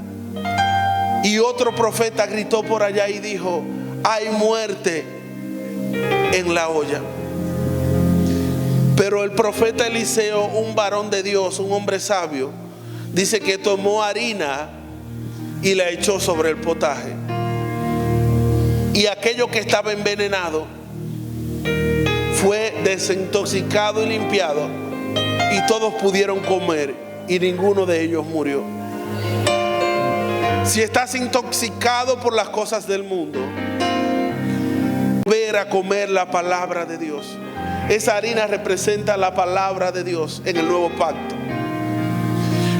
Y otro profeta gritó por allá y dijo: hay muerte en la olla. Pero el profeta Eliseo, un varón de Dios, un hombre sabio, dice que tomó harina y la echó sobre el potaje. Y aquello que estaba envenenado fue desintoxicado y limpiado, y todos pudieron comer, y ninguno de ellos murió. Si estás intoxicado por las cosas del mundo, volver a comer la palabra de Dios. Esa harina representa la palabra de Dios en el nuevo pacto.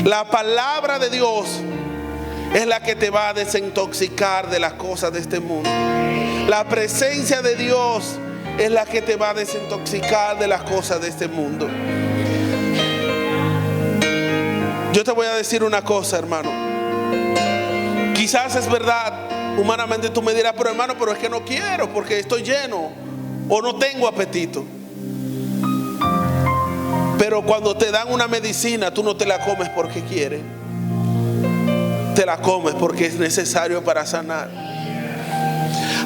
La palabra de Dios es la que te va a desintoxicar de las cosas de este mundo. La presencia de Dios es la que te va a desintoxicar de las cosas de este mundo. Yo te voy a decir una cosa, hermano. Quizás es verdad, humanamente tú me dirás: pero hermano, pero es que no quiero porque estoy lleno o no tengo apetito. Pero cuando te dan una medicina, tú no te la comes porque quieres, te la comes porque es necesario para sanar.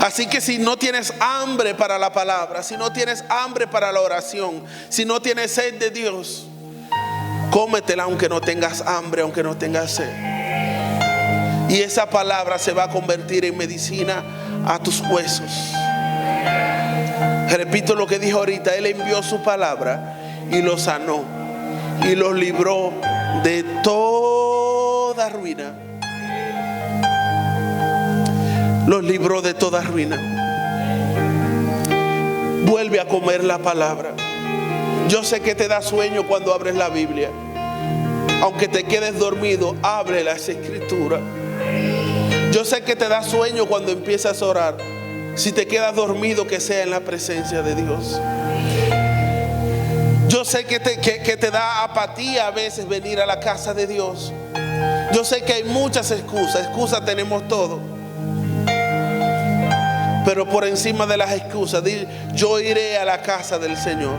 Así que si no tienes hambre para la palabra, si no tienes hambre para la oración, si no tienes sed de Dios, cómetela aunque no tengas hambre, aunque no tengas sed. Y esa palabra se va a convertir en medicina a tus huesos. Repito lo que dijo ahorita: Él envió su palabra y los sanó y los libró de toda ruina. Los libró de toda ruina. Vuelve a comer la palabra. Yo sé que te da sueño cuando abres la Biblia. Aunque te quedes dormido, abre las escrituras. Yo sé que te da sueño cuando empiezas a orar. Si te quedas dormido, que sea en la presencia de Dios. Yo sé que te da apatía a veces venir a la casa de Dios. Yo sé que hay muchas excusas. Excusas tenemos todos. Pero por encima de las excusas, yo iré a la casa del Señor.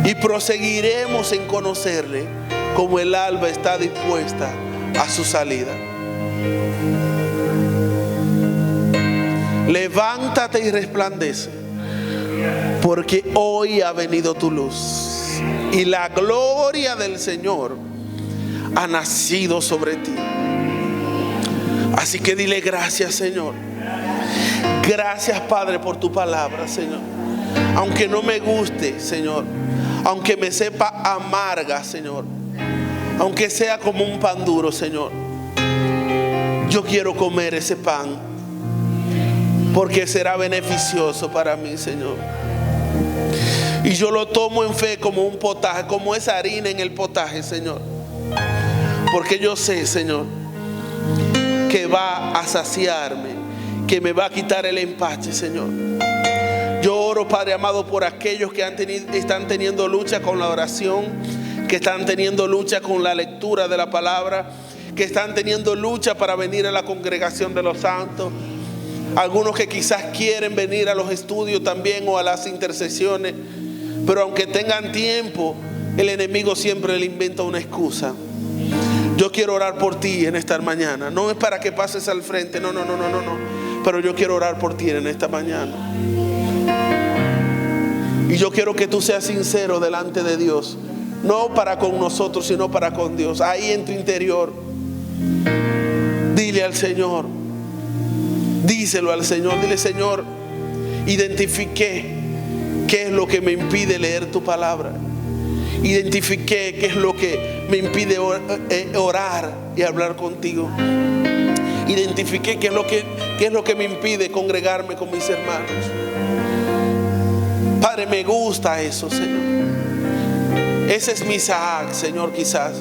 Y proseguiremos en conocerle como el alba está dispuesta a su salida. Levántate y resplandece, porque hoy ha venido tu luz y la gloria del Señor ha nacido sobre ti. Así que dile gracias, Señor. Gracias, Padre, por tu palabra, Señor. Aunque no me guste, Señor, aunque me sepa amarga, Señor, aunque sea como un pan duro, Señor, yo quiero comer ese pan, porque será beneficioso para mí, Señor. Y yo lo tomo en fe como un potaje, como esa harina en el potaje, Señor, porque yo sé, Señor, que va a saciarme, que me va a quitar el empache, Señor. Yo oro, Padre amado, por aquellos que están teniendo lucha con la oración, que están teniendo lucha con la lectura de la palabra, que están teniendo lucha para venir a la congregación de los santos. Algunos que quizás quieren venir a los estudios también o a las intercesiones, pero aunque tengan tiempo, el enemigo siempre le inventa una excusa. Yo quiero orar por ti en esta mañana. No es para que pases al frente, no. Pero yo quiero orar por ti en esta mañana. Y yo quiero que tú seas sincero delante de Dios. No para con nosotros, sino para con Dios. Ahí en tu interior, dile al Señor. Díselo al Señor. Dile: Señor, identifiqué qué es lo que me impide leer tu palabra. Identifiqué qué es lo que me impide orar y hablar contigo. Identifiqué qué es lo que me impide congregarme con mis hermanos. Padre, me gusta eso, Señor. Ese es mi Isaac, Señor. Quizás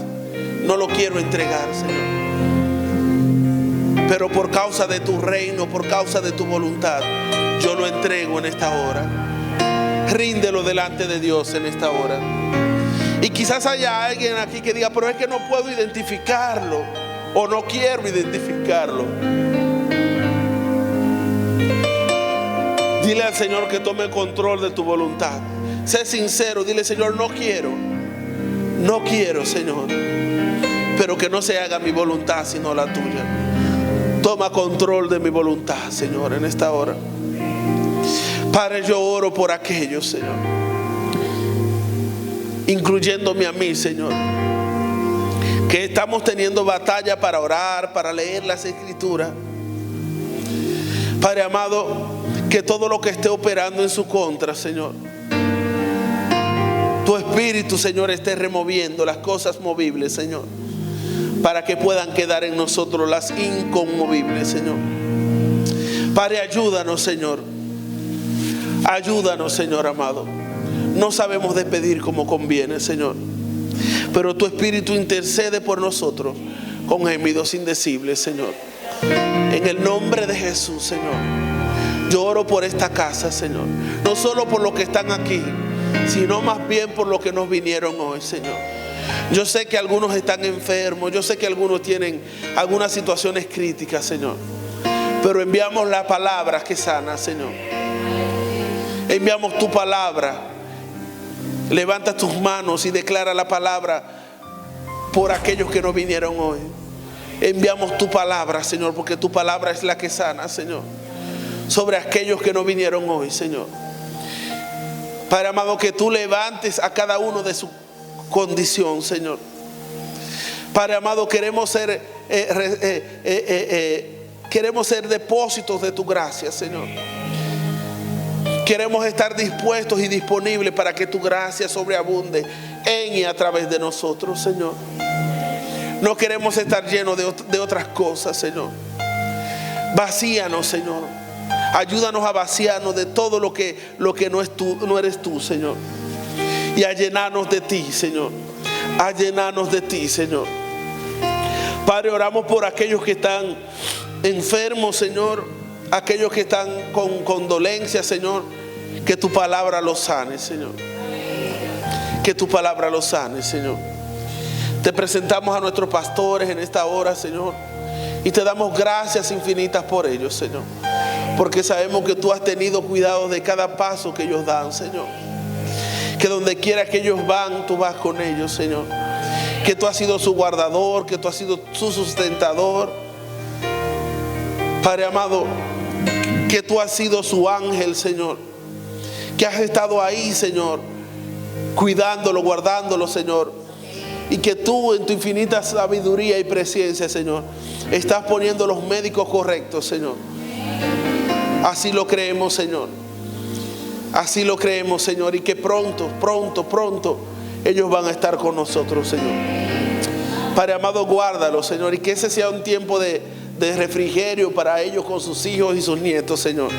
no lo quiero entregar, Señor, pero por causa de tu reino, por causa de tu voluntad, yo lo entrego en esta hora. Ríndelo delante de Dios en esta hora. Y quizás haya alguien aquí que diga: pero es que no puedo identificarlo, o no quiero identificarlo. Dile al Señor que tome control de tu voluntad. Sé sincero, dile: Señor, no quiero, Señor, pero que no se haga mi voluntad sino la tuya. Toma control de mi voluntad, Señor, en esta hora. Padre, yo oro por aquellos, Señor, incluyéndome a mí, Señor, que estamos teniendo batalla para orar, para leer las escrituras. Padre amado, que todo lo que esté operando en su contra, Señor, tu Espíritu, Señor, esté removiendo las cosas movibles, Señor, para que puedan quedar en nosotros las inconmovibles, Señor. Padre, ayúdanos, Señor. Ayúdanos, Señor amado. No sabemos de pedir como conviene, Señor, pero tu Espíritu intercede por nosotros con gemidos indecibles, Señor. En el nombre de Jesús, Señor, yo oro por esta casa, Señor. No solo por los que están aquí, sino más bien por los que nos vinieron hoy, Señor. Yo sé que algunos están enfermos, yo sé que algunos tienen algunas situaciones críticas, Señor, pero enviamos la palabra que sana, Señor. Enviamos tu palabra. Levanta tus manos y declara la palabra por aquellos que no vinieron hoy. enviamos tu palabra, Señor, porque tu palabra es la que sana, Señor, sobre aquellos que no vinieron hoy, Señor. Padre amado, que tú levantes a cada uno de su condición, Señor. Padre amado, queremos ser depósitos de tu gracia, Señor. Queremos estar dispuestos y disponibles para que tu gracia sobreabunde en y a través de nosotros, Señor. No queremos estar llenos de otras cosas, Señor. Vacíanos, Señor. Ayúdanos a vaciarnos de todo lo que no eres tú, Señor. Y a llenarnos de ti, Señor. A llenarnos de ti, Señor. Padre, oramos por aquellos que están enfermos, Señor. Aquellos que están con dolencia, Señor. Que tu palabra los sane, Señor. Que tu palabra los sane, Señor. Te presentamos a nuestros pastores en esta hora, Señor. Y te damos gracias infinitas por ellos, Señor. Porque sabemos que tú has tenido cuidado de cada paso que ellos dan, Señor. Que donde quiera que ellos van, tú vas con ellos, Señor. Que tú has sido su guardador, que tú has sido su sustentador. Padre amado, que tú has sido su ángel, Señor. Que has estado ahí, Señor, cuidándolo, guardándolo, Señor. Y que tú en tu infinita sabiduría y presencia, Señor, estás poniendo los médicos correctos, Señor. Así lo creemos, Señor. Así lo creemos, Señor. Y que pronto ellos van a estar con nosotros, Señor. Padre amado, guárdalo, Señor. Y que ese sea un tiempo de refrigerio para ellos con sus hijos y sus nietos, Señor.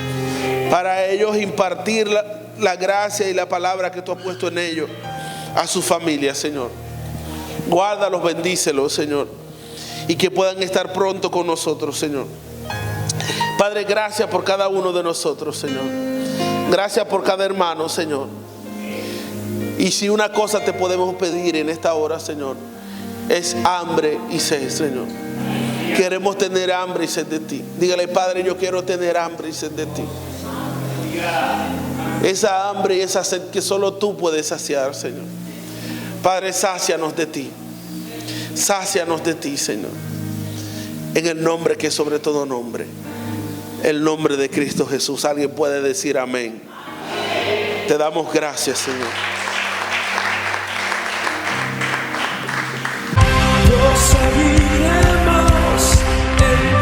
Para ellos impartir la gracia y la palabra que tú has puesto en ellos a su familia, Señor. Guárdalos, bendícelos, Señor. Y que puedan estar pronto con nosotros, Señor. Padre, gracias por cada uno de nosotros, Señor. Gracias por cada hermano, Señor. Y si una cosa te podemos pedir en esta hora, Señor, es hambre y sed, Señor. Queremos tener hambre y sed de ti. Dígale: Padre, yo quiero tener hambre y sed de ti. Esa hambre y esa sed que solo tú puedes saciar, Señor. Padre, sácianos de ti. Sácianos de ti, Señor. En el nombre que es sobre todo nombre, el nombre de Cristo Jesús. Alguien puede decir amén. Te damos gracias, Señor. Lo seguiremos en